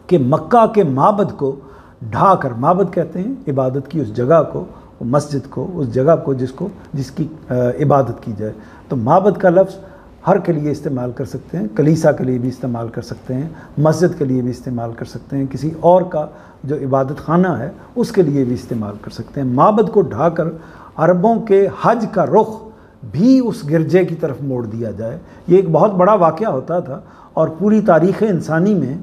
کہ مکہ کے معبد کو ڈھا کر، معبد کہتے ہیں عبادت کی اس جگہ کو، مسجد کو، اس جگہ کو جس کی عبادت کی جائے، تو معبد کا لفظ ہر کے لیے استعمال کر سکتے ہیں، کلیسا کے لیے بھی استعمال کر سکتے ہیں، مسجد کے لیے بھی استعمال کر سکتے ہیں، کسی اور کا جو عبادت خانہ ہے اس کے لیے بھی استعمال کر سکتے ہیں۔ معبد کو ڈھا کر عربوں کے حج کا رخ بھی اس گرجے کی طرف موڑ دیا جائے، یہ ایک بہت بڑا واقعہ ہوتا تھا، اور پوری تاریخ انسانی میں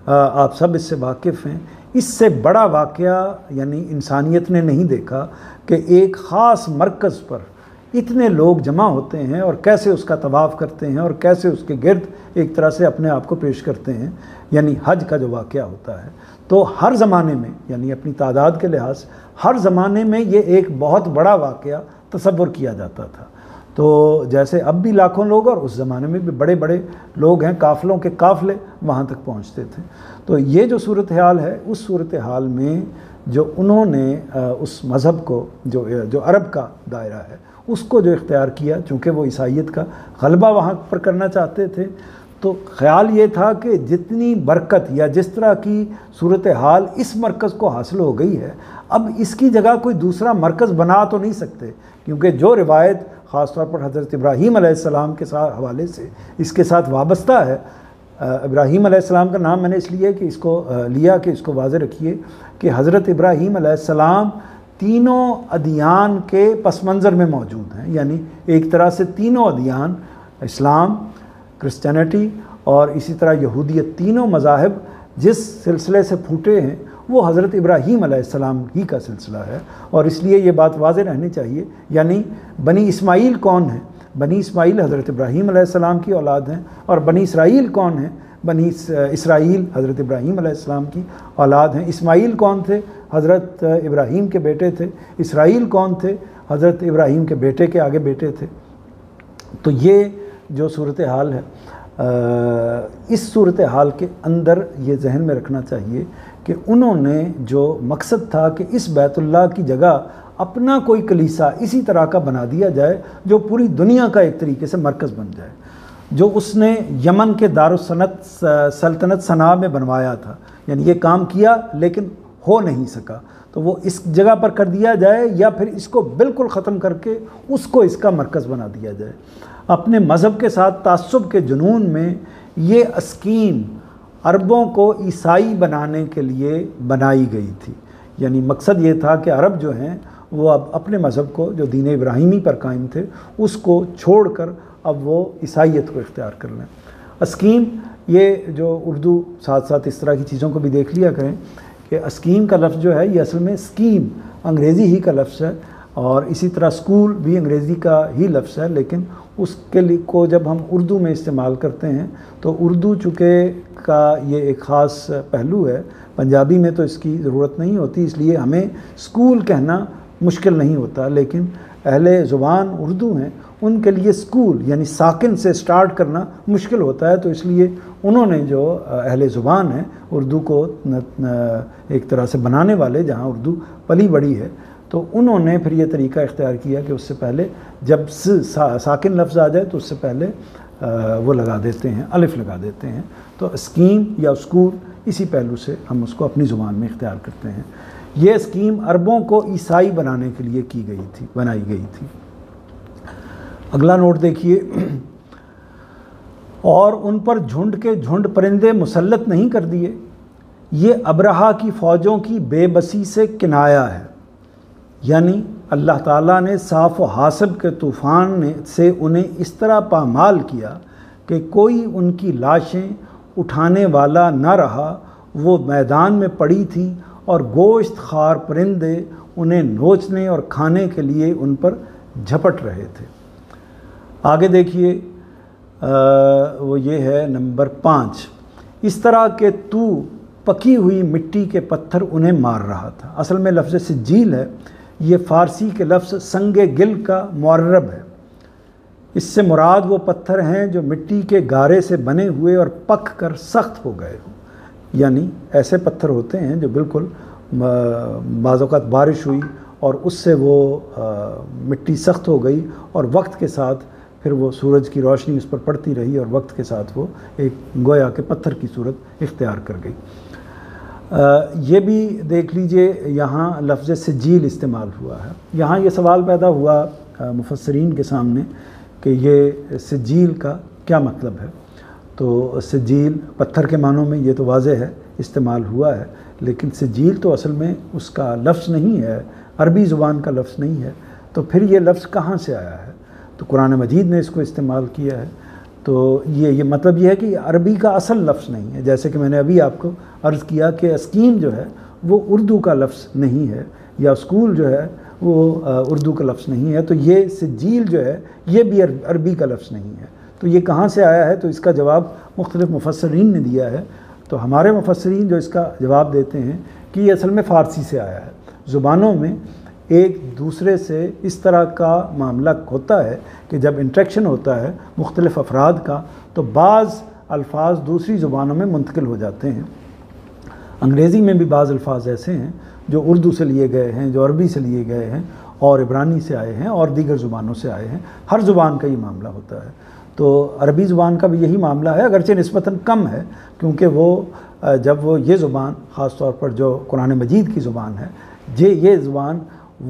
آپ سب اس سے واقف ہیں، اس سے بڑا واقعہ یعنی انسانیت نے نہیں دیکھا کہ ایک خاص مرکز پر اتنے لوگ جمع ہوتے ہیں اور کیسے اس کا طواف کرتے ہیں اور کیسے اس کے گرد ایک طرح سے اپنے آپ کو پیش کرتے ہیں، یعنی حج کا جو واقعہ ہوتا ہے۔ تو ہر زمانے میں، یعنی اپنی تعداد کے لحاظ سے ہر زمانے میں یہ ایک بہت بڑا واقعہ تصور کیا جاتا تھا۔ تو جیسے اب بھی لاکھوں لوگ، اور اس زمانے میں بھی بڑے بڑے لوگ ہیں، قافلوں کے قافلے وہاں تک پہنچتے تھے۔ تو یہ جو صورتحال ہے، اس صورتحال میں جو انہوں نے اس مذہب کو جو عرب کا دائرہ ہے اس کو جو اختیار کیا، چونکہ وہ عیسائیت کا غلبہ وہاں پر کرنا چاہتے تھے، تو خیال یہ تھا کہ جتنی برکت یا جس طرح کی صورتحال اس مرکز کو حاصل ہو گئی ہے، اب اس کی جگہ کوئی دوسرا مرکز بنا تو نہیں سکتے، کیونکہ جو روایت خاص طور پر حضرت ابراہیم علیہ السلام کے ساتھ حوالے سے اس کے ساتھ وابستہ ہے۔ ابراہیم علیہ السلام کا نام میں نے اس لیے کہ اس کو لیا کہ اس کو واضح رکھیے کہ حضرت ابراہیم علیہ السلام تینوں ادیان کے پس منظر میں موجود ہیں، یعنی ایک طرح سے تینوں ادیان، اسلام، کرسچینٹی اور اسی طرح یہودیت، تینوں مذاہب جس سلسلے سے پھوٹے ہیں وہ حضرت ابراہیم علیہ السلام ہی کا سلسلہ ہے، اور اس لیے یہ بات واضح رہنی چاہیے، یعنی بنی اسماعیل کون ہیں؟ بنی اسماعیل حضرت ابراہیم علیہ السلام کی اولاد ہیں، اور بنی اسرائیل کون ہیں؟ بنی اسرائیل حضرت ابراہیم علیہ السلام کی اولاد ہیں۔ اسماعیل کون تھے؟ حضرت ابراہیم کے بیٹے تھے۔ اسرائیل کون تھے؟ حضرت ابراہیم کے بیٹے کے آگے بیٹے تھے۔ تو یہ جو صورتحال ہے، اس صورتحال کے اندر یہ ذہن میں رکھنا چاہیے کہ انہوں نے جو مقصد تھا کہ اس بیت اللہ کی جگہ اپنا کوئی کلیسا اسی طرح کا بنا دیا جائے جو پوری دنیا کا ایک طریقے سے مرکز بن جائے، جو اس نے یمن کے سلطنت صنعاء میں بنوایا تھا، یعنی یہ کام کیا لیکن ہو نہیں سکا، تو وہ اس جگہ پر کر دیا جائے، یا پھر اس کو بالکل ختم کر کے اس کو اس کا مرکز بنا دیا جائے۔ اپنے مذہب کے ساتھ تعصب کے جنون میں یہ اسکیم عربوں کو عیسائی بنانے کے لیے بنائی گئی تھی، یعنی مقصد یہ تھا کہ عرب جو ہیں وہ اب اپنے مذہب کو جو دین ابراہیمی پر قائم تھے اس کو چھوڑ کر اب وہ عیسائیت کو اختیار کر لیں۔ اسکیم، یہ جو اردو ساتھ ساتھ اس طرح کی چیزوں کو بھی دیکھ لیا کریں کہ اسکیم کا لفظ جو ہے یہ اصل میں اسکیم انگریزی ہی کا لفظ ہے، اور اسی طرح اسکول بھی انگریزی کا ہی لفظ ہے، لیکن اس کے لیے کو جب ہم اردو میں استعمال کرتے ہیں تو اردو چونکہ کا یہ ایک خاص پہلو ہے، پنجابی میں تو اس کی ضرورت نہیں ہوتی، اس لیے ہمیں اسکول کہنا مشکل نہیں ہوتا، لیکن اہل زبان اردو ہیں ان کے لیے اسکول یعنی ساکن سے سٹارٹ کرنا مشکل ہوتا ہے، تو اس لیے انہوں نے جو اہل زبان ہیں اردو کو ایک طرح سے بنانے والے، جہاں اردو پلی بڑی ہے، تو انہوں نے پھر یہ طریقہ اختیار کیا کہ اس سے پہلے جب ساکن لفظ آ جائے تو اس سے پہلے وہ لگا دیتے ہیں، الف لگا دیتے ہیں، تو اسکیم یا اسکول اسی پہلو سے ہم اس کو اپنی زبان میں اختیار کرتے ہیں۔ یہ اسکیم عربوں کو عیسائی بنانے کے لیے بنائی گئی تھی۔ اگلا نوٹ دیکھیے، اور ان پر جھنڈ کے جھنڈ پرندے مسلط نہیں کر دیے، یہ ابرہہ کی فوجوں کی بے بسی سے کنایا ہے، یعنی اللہ تعالیٰ نے صاف و حاسب کے طوفان سے انہیں اس طرح پامال کیا کہ کوئی ان کی لاشیں اٹھانے والا نہ رہا، وہ میدان میں پڑی تھیں اور گوشت خوار پرندے انہیں نوچنے اور کھانے کے لیے ان پر جھپٹ رہے تھے۔ آگے دیکھیے، وہ یہ ہے نمبر 5، اس طرح کہ تو پکی ہوئی مٹی کے پتھر انہیں مار رہا تھا۔ اصل میں لفظ سجیل ہے، یہ فارسی کے لفظ سنگ گل کا معرب ہے۔ اس سے مراد وہ پتھر ہیں جو مٹی کے گارے سے بنے ہوئے اور پک کر سخت ہو گئے ہوں۔ یعنی ایسے پتھر ہوتے ہیں جو بالکل بعض اوقات بارش ہوئی اور اس سے وہ مٹی سخت ہو گئی اور وقت کے ساتھ پھر وہ سورج کی روشنی اس پر پڑتی رہی اور وقت کے ساتھ وہ ایک گویا کہ پتھر کی صورت اختیار کر گئی۔ یہ بھی دیکھ لیجئے یہاں لفظ سجیل استعمال ہوا ہے۔ یہاں یہ سوال پیدا ہوا مفسرین کے سامنے کہ یہ سجیل کا کیا مطلب ہے۔ تو سجیل پتھر کے معنوں میں یہ تو واضح ہے استعمال ہوا ہے، لیکن سجیل تو اصل میں اس کا لفظ نہیں ہے، عربی زبان کا لفظ نہیں ہے، تو پھر یہ لفظ کہاں سے آیا ہے؟ تو قرآن مجید نے اس کو استعمال کیا ہے۔ تو یہ مطلب یہ ہے کہ عربی کا اصل لفظ نہیں ہے، جیسے کہ میں نے ابھی آپ کو عرض کیا کہ اسکیم جو ہے وہ اردو کا لفظ نہیں ہے، یا اسکول جو ہے وہ اردو کا لفظ نہیں ہے، تو یہ سجیل جو ہے یہ بھی عربی کا لفظ نہیں ہے۔ تو یہ کہاں سے آیا ہے؟ تو اس کا جواب مختلف مفسرین نے دیا ہے۔ تو ہمارے مفسرین جو اس کا جواب دیتے ہیں کہ یہ اصل میں فارسی سے آیا ہے۔ زبانوں میں ایک دوسرے سے اس طرح کا معاملہ ہوتا ہے کہ جب انٹریکشن ہوتا ہے مختلف افراد کا تو بعض الفاظ دوسری زبانوں میں منتقل ہو جاتے ہیں۔ انگریزی میں بھی بعض الفاظ ایسے ہیں جو اردو سے لیے گئے ہیں، جو عربی سے لیے گئے ہیں اور عبرانی سے آئے ہیں اور دیگر زبانوں سے آئے ہیں۔ ہر زبان کا یہ معاملہ ہوتا ہے۔ تو عربی زبان کا بھی یہی معاملہ ہے، اگرچہ نسبتاً کم ہے، کیونکہ وہ جب وہ یہ زبان خاص طور پر جو قرآن مجید کی زبان ہے، یہ زبان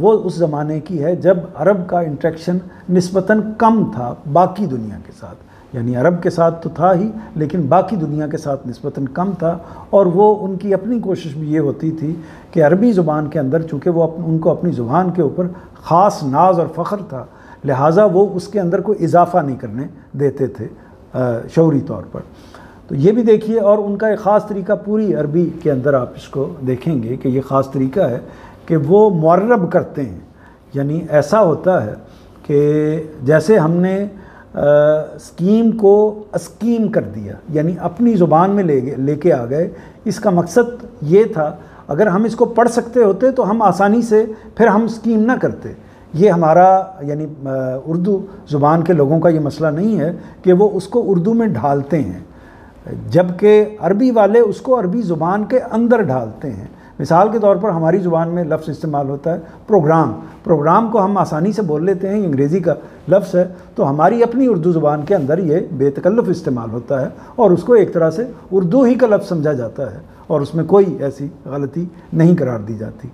وہ اس زمانے کی ہے جب عرب کا انٹریکشن نسبتاً کم تھا باقی دنیا کے ساتھ، یعنی عرب کے ساتھ تو تھا ہی لیکن باقی دنیا کے ساتھ نسبتاً کم تھا، اور وہ ان کی اپنی کوشش بھی یہ ہوتی تھی کہ عربی زبان کے اندر چونکہ وہ ان کو اپنی زبان کے اوپر خاص ناز اور فخر تھا، لہٰذا وہ اس کے اندر کوئی اضافہ نہیں کرنے دیتے تھے شعوری طور پر۔ تو یہ بھی دیکھیے، اور ان کا ایک خاص طریقہ پوری عربی کے اندر آپ اس کو دیکھیں گے کہ یہ خاص طریقہ ہے کہ وہ معرب کرتے ہیں، یعنی ایسا ہوتا ہے کہ جیسے ہم نے اسکیم کو اسکیم کر دیا، یعنی اپنی زبان میں لے کے آ گئے۔ اس کا مقصد یہ تھا اگر ہم اس کو پڑھ سکتے ہوتے تو ہم آسانی سے پھر ہم اسکیم نہ کرتے۔ یہ ہمارا یعنی اردو زبان کے لوگوں کا یہ مسئلہ نہیں ہے کہ وہ اس کو اردو میں ڈھالتے ہیں، جبکہ عربی والے اس کو عربی زبان کے اندر ڈھالتے ہیں۔ مثال کے طور پر ہماری زبان میں لفظ استعمال ہوتا ہے پروگرام کو ہم آسانی سے بول لیتے ہیں، یہ انگریزی کا لفظ ہے، تو ہماری اپنی اردو زبان کے اندر یہ بے تکلف استعمال ہوتا ہے اور اس کو ایک طرح سے اردو ہی کا لفظ سمجھا جاتا ہے اور اس میں کوئی ایسی غلطی نہیں قرار دی جاتی۔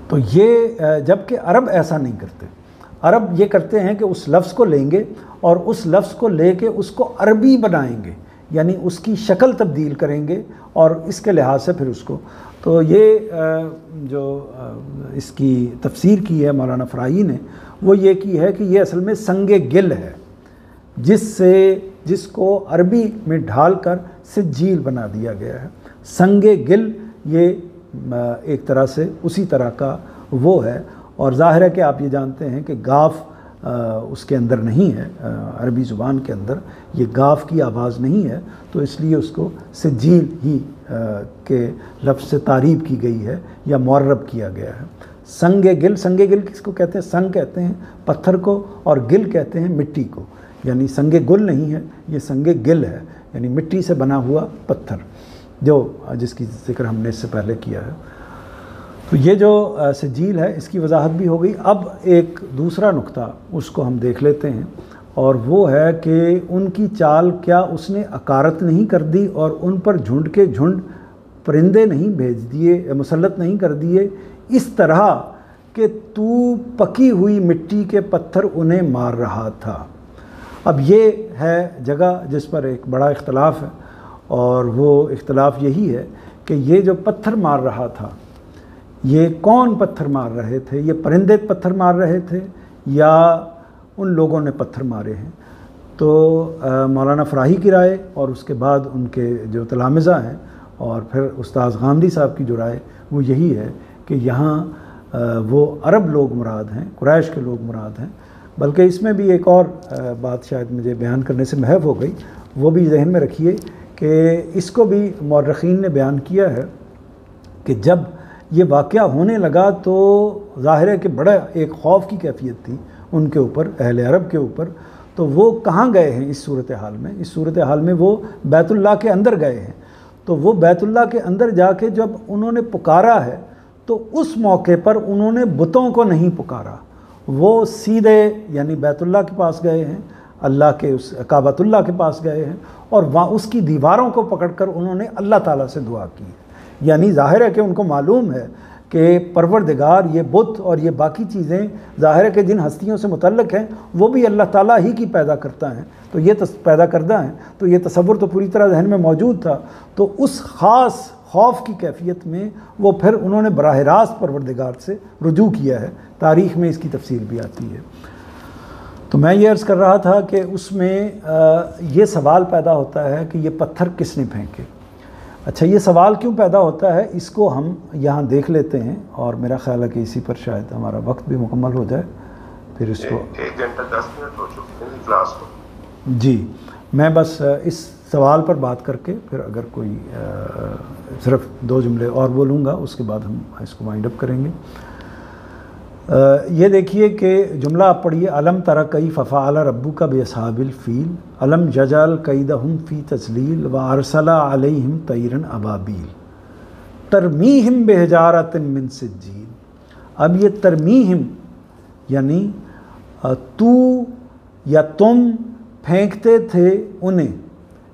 تو یہ جبکہ عرب ایسا نہیں کرتے، عرب یہ کرتے ہیں کہ اس لفظ کو لیں گے اور اس لفظ کو لے کے اس کو عربی بنائیں گے، یعنی اس کی شکل تبدیل کریں گے اور اس کے لحاظ سے پھر اس کو۔ تو یہ جو اس کی تفسیر کی ہے مولانا فرائی نے، وہ یہ کی ہے کہ یہ اصل میں سنگ گل ہے، جس کو عربی میں ڈھال کر سجیل بنا دیا گیا ہے۔ سنگ گل یہ ایک طرح سے اسی طرح کا وہ ہے، اور ظاہر ہے کہ آپ یہ جانتے ہیں کہ گاف اس کے اندر نہیں ہے، عربی زبان کے اندر یہ گاف کی آواز نہیں ہے، تو اس لیے اس کو سجیل ہی کے لفظ سے تعریب کی گئی ہے یا معرب کیا گیا ہے۔ سنگ گل کس کو کہتے ہیں؟ سنگ کہتے ہیں پتھر کو اور گل کہتے ہیں مٹی کو، یعنی سنگ گل نہیں ہے، یہ سنگ گل ہے، یعنی مٹی سے بنا ہوا پتھر جس کی ذکر ہم نے اس سے پہلے کیا ہے۔ تو یہ جو سجیل ہے اس کی وضاحت بھی ہو گئی۔ اب ایک دوسرا نقطہ اس کو ہم دیکھ لیتے ہیں، اور وہ ہے کہ ان کی چال کیا اس نے اکارت نہیں کر دی اور ان پر جھنڈ کے جھنڈ پرندے نہیں بھیج دیے، مسلط نہیں کر دیے، اس طرح کہ تو پکی ہوئی مٹی کے پتھر انہیں مار رہا تھا۔ اب یہ ہے جگہ جس پر ایک بڑا اختلاف ہے، اور وہ اختلاف یہی ہے کہ یہ جو پتھر مار رہا تھا یہ کون پتھر مار رہے تھے؟ یہ پرندے پتھر مار رہے تھے یا ان لوگوں نے پتھر مارے ہیں؟ تو مولانا فراہی کی رائے اور اس کے بعد ان کے جو تلامذہ ہیں اور پھر استاذ غامدی صاحب کی جو رائے وہ یہی ہے کہ یہاں وہ عرب لوگ مراد ہیں، قریش کے لوگ مراد ہیں۔ بلکہ اس میں بھی ایک اور بات شاید مجھے بیان کرنے سے محو ہو گئی، وہ بھی ذہن میں رکھیے کہ اس کو بھی مورخین نے بیان کیا ہے کہ جب یہ واقعہ ہونے لگا تو ظاہر ہے کہ بڑا ایک خوف کی کیفیت تھی ان کے اوپر، اہل عرب کے اوپر۔ تو وہ کہاں گئے ہیں اس صورتحال میں؟ اس صورتحال میں وہ بیت اللہ کے اندر گئے ہیں۔ تو وہ بیت اللہ کے اندر جا کے جب انہوں نے پکارا ہے تو اس موقع پر انہوں نے بتوں کو نہیں پکارا، وہ سیدھے یعنی بیت اللہ کے پاس گئے ہیں، اللہ کے اس کعبۃ اللہ کے پاس گئے ہیں، اور وہاں اس کی دیواروں کو پکڑ کر انہوں نے اللہ تعالیٰ سے دعا کی ہے۔ یعنی ظاہر ہے کہ ان کو معلوم ہے کہ پروردگار یہ بت اور یہ باقی چیزیں ظاہر ہے کہ جن ہستیوں سے متعلق ہیں وہ بھی اللہ تعالیٰ ہی کی پیدا کرتا ہیں، تو یہ پیدا کردہ ہیں، تو یہ تصور تو پوری طرح ذہن میں موجود تھا۔ تو اس خاص خوف کی کیفیت میں وہ پھر انہوں نے براہ راست پروردگار سے رجوع کیا ہے، تاریخ میں اس کی تفصیل بھی آتی ہے۔ تو میں یہ عرض کر رہا تھا کہ اس میں یہ سوال پیدا ہوتا ہے کہ یہ پتھر کس نے پھینکے۔ اچھا، یہ سوال کیوں پیدا ہوتا ہے اس کو ہم یہاں دیکھ لیتے ہیں، اور میرا خیال ہے کہ اسی پر شاید ہمارا وقت بھی مکمل ہو جائے، پھر اس کو 1 گھنٹہ 10 منٹ ہو چکے ہیں کلاس کو۔ جی، میں بس اس سوال پر بات کر کے پھر اگر کوئی صرف 2 جملے اور بولوں گا، اس کے بعد ہم اس کو وائنڈ اپ کریں گے۔ یہ دیکھیے کہ جملہ آپ پڑھیے، علم تر کیف فعل ربک باصحاب الفیل علم یجعل کیدہم فی تضلیل وارسل علیہم طیرا ابابیل ترمیہم بحجارۃ من سجیل۔ اب یہ ترمیہم یعنی تو یا تم پھینکتے تھے انہیں،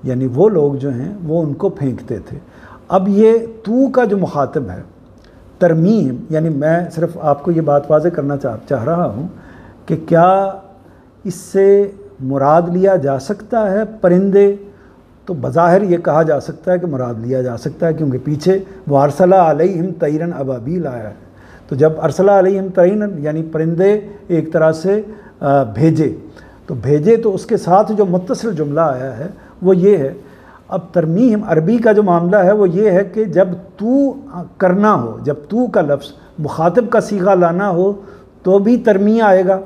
یعنی وہ لوگ جو ہیں وہ ان کو پھینکتے تھے۔ اب یہ تو کا جو مخاطب ہے ترمیم، یعنی میں صرف آپ کو یہ بات واضح کرنا چاہ رہا ہوں کہ کیا اس سے مراد لیا جا سکتا ہے پرندے؟ تو بظاہر یہ کہا جا سکتا ہے کہ مراد لیا جا سکتا ہے، کیونکہ پیچھے وہ ارسلہ علیہم طیرن ابابیل آیا ہے۔ تو جب ارسلہ علیہم طیرن یعنی پرندے ایک طرح سے بھیجے، تو بھیجے تو اس کے ساتھ جو متصل جملہ آیا ہے وہ یہ ہے۔ اب ترمیم عربی کا جو معاملہ ہے وہ یہ ہے کہ جب تو کرنا ہو، جب تو کا لفظ مخاطب کا صیغہ لانا ہو تو بھی ترمی آئے گا،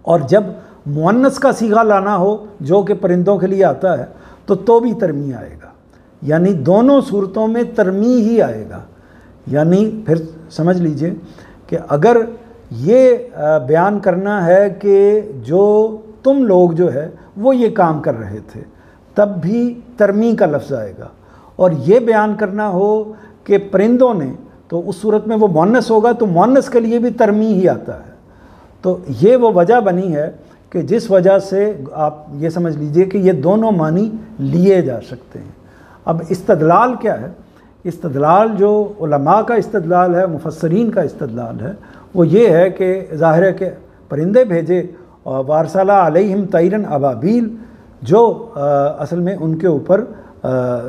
اور جب مؤنث کا صیغہ لانا ہو جو کہ پرندوں کے لیے آتا ہے تو بھی ترمی آئے گا، یعنی دونوں صورتوں میں ترمی ہی آئے گا۔ یعنی پھر سمجھ لیجئے کہ اگر یہ بیان کرنا ہے کہ جو تم لوگ جو ہے وہ یہ کام کر رہے تھے، تب بھی ترمی کا لفظ آئے گا، اور یہ بیان کرنا ہو کہ پرندوں نے، تو اس صورت میں وہ مؤنث ہوگا، تو مؤنث کے لیے بھی ترمی ہی آتا ہے۔ تو یہ وہ وجہ بنی ہے کہ جس وجہ سے آپ یہ سمجھ لیجئے کہ یہ دونوں معنی لیے جا سکتے ہیں۔ اب استدلال کیا ہے؟ استدلال جو علماء کا استدلال ہے، مفسرین کا استدلال ہے، وہ یہ ہے کہ ظاہر ہے کہ پرندے بھیجے اور وارسلہ علیہم طیرن ابابیل، جو اصل میں ان کے اوپر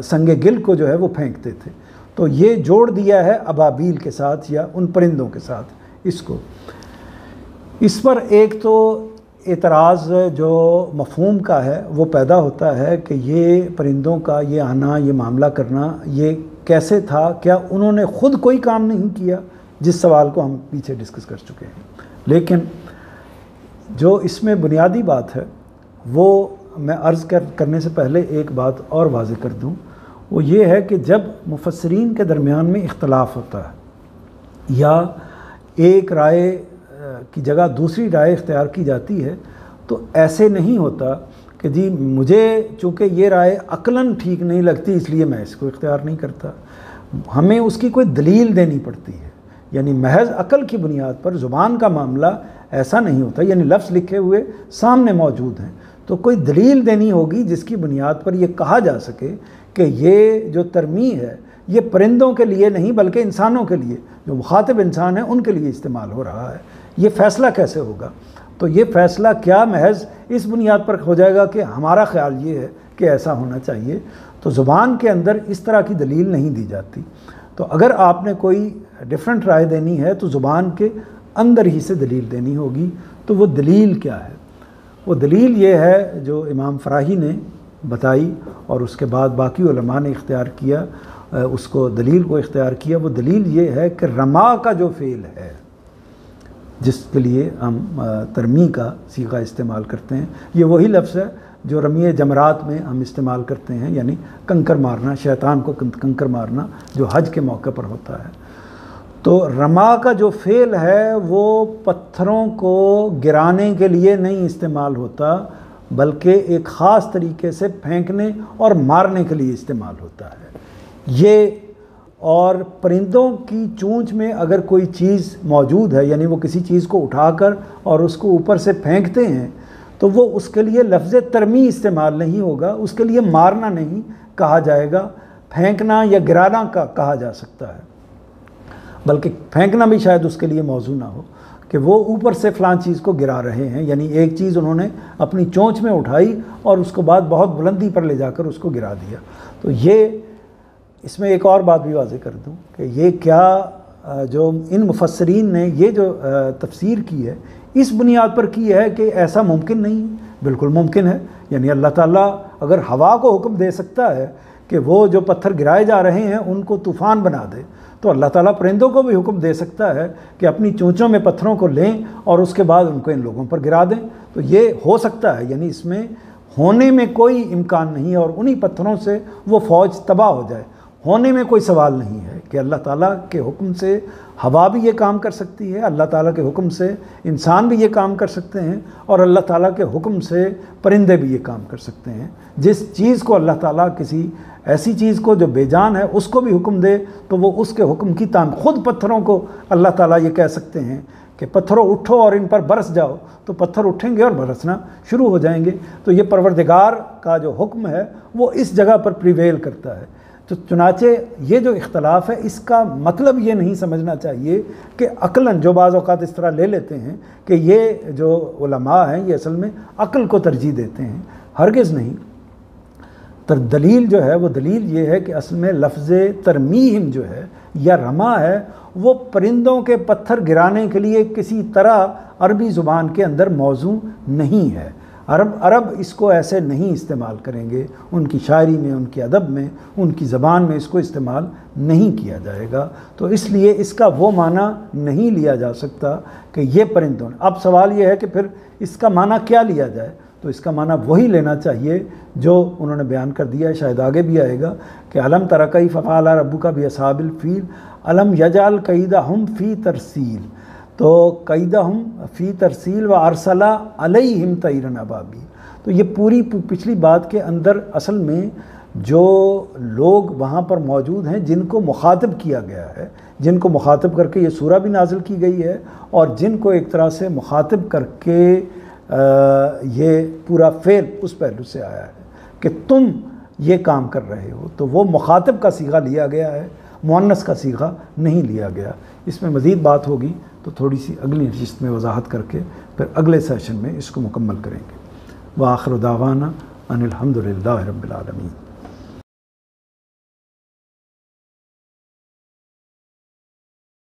سنگ گل کو جو ہے وہ پھینکتے تھے، تو یہ جوڑ دیا ہے ابابیل کے ساتھ یا ان پرندوں کے ساتھ اس کو۔ اس پر ایک تو اعتراض جو مفہوم کا ہے وہ پیدا ہوتا ہے کہ یہ پرندوں کا یہ آنا، یہ معاملہ کرنا، یہ کیسے تھا؟ کیا انہوں نے خود کوئی کام نہیں کیا؟ جس سوال کو ہم پیچھے ڈسکس کر چکے ہیں۔ لیکن جو اس میں بنیادی بات ہے وہ میں عرض کرنے سے پہلے ایک بات اور واضح کر دوں، وہ یہ ہے کہ جب مفسرین کے درمیان میں اختلاف ہوتا ہے یا ایک رائے کی جگہ دوسری رائے اختیار کی جاتی ہے، تو ایسے نہیں ہوتا کہ جی مجھے چونکہ یہ رائے عقلاً ٹھیک نہیں لگتی اس لیے میں اس کو اختیار نہیں کرتا۔ ہمیں اس کی کوئی دلیل دینی پڑتی ہے، یعنی محض عقل کی بنیاد پر زبان کا معاملہ ایسا نہیں ہوتا، یعنی لفظ لکھے ہوئے سامنے موجود ہیں، تو کوئی دلیل دینی ہوگی جس کی بنیاد پر یہ کہا جا سکے کہ یہ جو ترمی ہے یہ پرندوں کے لیے نہیں بلکہ انسانوں کے لیے، جو مخاطب انسان ہیں ان کے لیے استعمال ہو رہا ہے۔ یہ فیصلہ کیسے ہوگا؟ تو یہ فیصلہ کیا محض اس بنیاد پر ہو جائے گا کہ ہمارا خیال یہ ہے کہ ایسا ہونا چاہیے؟ تو زبان کے اندر اس طرح کی دلیل نہیں دی جاتی۔ تو اگر آپ نے کوئی ڈیفرنٹ رائے دینی ہے تو زبان کے اندر ہی سے دلیل دینی ہوگی۔ تو وہ دلیل کیا ہے؟ وہ دلیل یہ ہے جو امام فراہی نے بتائی اور اس کے بعد باقی علماء نے اختیار کیا، اس کو دلیل کو اختیار کیا۔ وہ دلیل یہ ہے کہ رما کا جو فعل ہے جس کے لیے ہم ترمی کا صیغہ استعمال کرتے ہیں، یہ وہی لفظ ہے جو رمی جمرات میں ہم استعمال کرتے ہیں، یعنی کنکر مارنا، شیطان کو کنکر مارنا جو حج کے موقع پر ہوتا ہے۔ تو رما کا جو فعل ہے وہ پتھروں کو گرانے کے لیے نہیں استعمال ہوتا بلکہ ایک خاص طریقے سے پھینکنے اور مارنے کے لیے استعمال ہوتا ہے۔ یہ اور پرندوں کی چونچ میں اگر کوئی چیز موجود ہے، یعنی وہ کسی چیز کو اٹھا کر اور اس کو اوپر سے پھینکتے ہیں، تو وہ اس کے لیے لفظ ترمی استعمال نہیں ہوگا، اس کے لیے مارنا نہیں کہا جائے گا، پھینکنا یا گرانا کا کہا جا سکتا ہے، بلکہ پھینکنا بھی شاید اس کے لیے موضوع نہ ہو کہ وہ اوپر سے فلاں چیز کو گرا رہے ہیں، یعنی ایک چیز انہوں نے اپنی چونچ میں اٹھائی اور اس کو بعد بہت بلندی پر لے جا کر اس کو گرا دیا۔ تو یہ اس میں ایک اور بات بھی واضح کر دوں کہ یہ کیا جو ان مفسرین نے یہ جو تفسیر کی ہے اس بنیاد پر کی ہے کہ ایسا ممکن نہیں، بالکل ممکن ہے۔ یعنی اللہ تعالیٰ اگر ہوا کو حکم دے سکتا ہے کہ وہ جو پتھر گرائے جا رہے ہیں ان کو طوفان بنا دے، تو اللہ تعالیٰ پرندوں کو بھی حکم دے سکتا ہے کہ اپنی چونچوں میں پتھروں کو لیں اور اس کے بعد ان کو ان لوگوں پر گرا دیں۔ تو یہ ہو سکتا ہے، یعنی اس میں ہونے میں کوئی امکان نہیں، اور انہی پتھروں سے وہ فوج تباہ ہو جائے، ہونے میں کوئی سوال نہیں ہے کہ اللہ تعالیٰ کے حکم سے ہوا بھی یہ کام کر سکتی ہے، اللہ تعالیٰ کے حکم سے انسان بھی یہ کام کر سکتے ہیں، اور اللہ تعالیٰ کے حکم سے پرندے بھی یہ کام کر سکتے ہیں۔ جس چیز کو اللہ تعالیٰ کسی ایسی چیز کو جو بے جان ہے اس کو بھی حکم دے تو وہ اس کے حکم کی خود پتھروں کو اللہ تعالیٰ یہ کہہ سکتے ہیں کہ پتھروں اٹھو اور ان پر برس جاؤ، تو پتھر اٹھیں گے اور برسنا شروع ہو جائیں گے۔ تو یہ پروردگار کا جو حکم ہے وہ اس جگہ پر پریویل کرتا ہے۔ تو چنانچہ یہ جو اختلاف ہے اس کا مطلب یہ نہیں سمجھنا چاہیے کہ عقلاً، جو بعض اوقات اس طرح لے لیتے ہیں کہ یہ جو علماء ہیں یہ اصل میں عقل کو ترجیح دیتے ہیں، ہرگز نہیں۔ دلیل جو ہے وہ دلیل یہ ہے کہ اصل میں لفظ ترمیہم جو ہے یا رما ہے وہ پرندوں کے پتھر گرانے کے لیے کسی طرح عربی زبان کے اندر موضوع نہیں ہے۔ عرب اس کو ایسے نہیں استعمال کریں گے، ان کی شاعری میں، ان کی ادب میں، ان کی زبان میں اس کو استعمال نہیں کیا جائے گا، تو اس لیے اس کا وہ معنی نہیں لیا جا سکتا کہ یہ پرندوں۔ اب سوال یہ ہے کہ پھر اس کا معنی کیا لیا جائے؟ تو اس کا معنی وہی لینا چاہیے جو انہوں نے بیان کر دیا ہے، شاید آگے بھی آئے گا کہ علم تر کیف فعل ربک باصحاب الفیل علم یجعل کیدہم فی ترسیل۔ تو قیدہم فی ترسیل و ارسل علیہم طیرا ابابیل۔ تو یہ پوری پچھلی بات کے اندر اصل میں جو لوگ وہاں پر موجود ہیں جن کو مخاطب کیا گیا ہے، جن کو مخاطب کر کے یہ سورہ بھی نازل کی گئی ہے، اور جن کو ایک طرح سے مخاطب کر کے یہ پورا فعل اس پہلو سے آیا ہے کہ تم یہ کام کر رہے ہو، تو وہ مخاطب کا صیغہ لیا گیا ہے، مؤنث کا صیغہ نہیں لیا گیا۔ اس میں مزید بات ہوگی تو تھوڑی سی اگلی نشست میں وضاحت کر کے پھر اگلے سیشن میں اس کو مکمل کریں گے۔ وآخر دعوانا ان الحمد للہ رب العالمین۔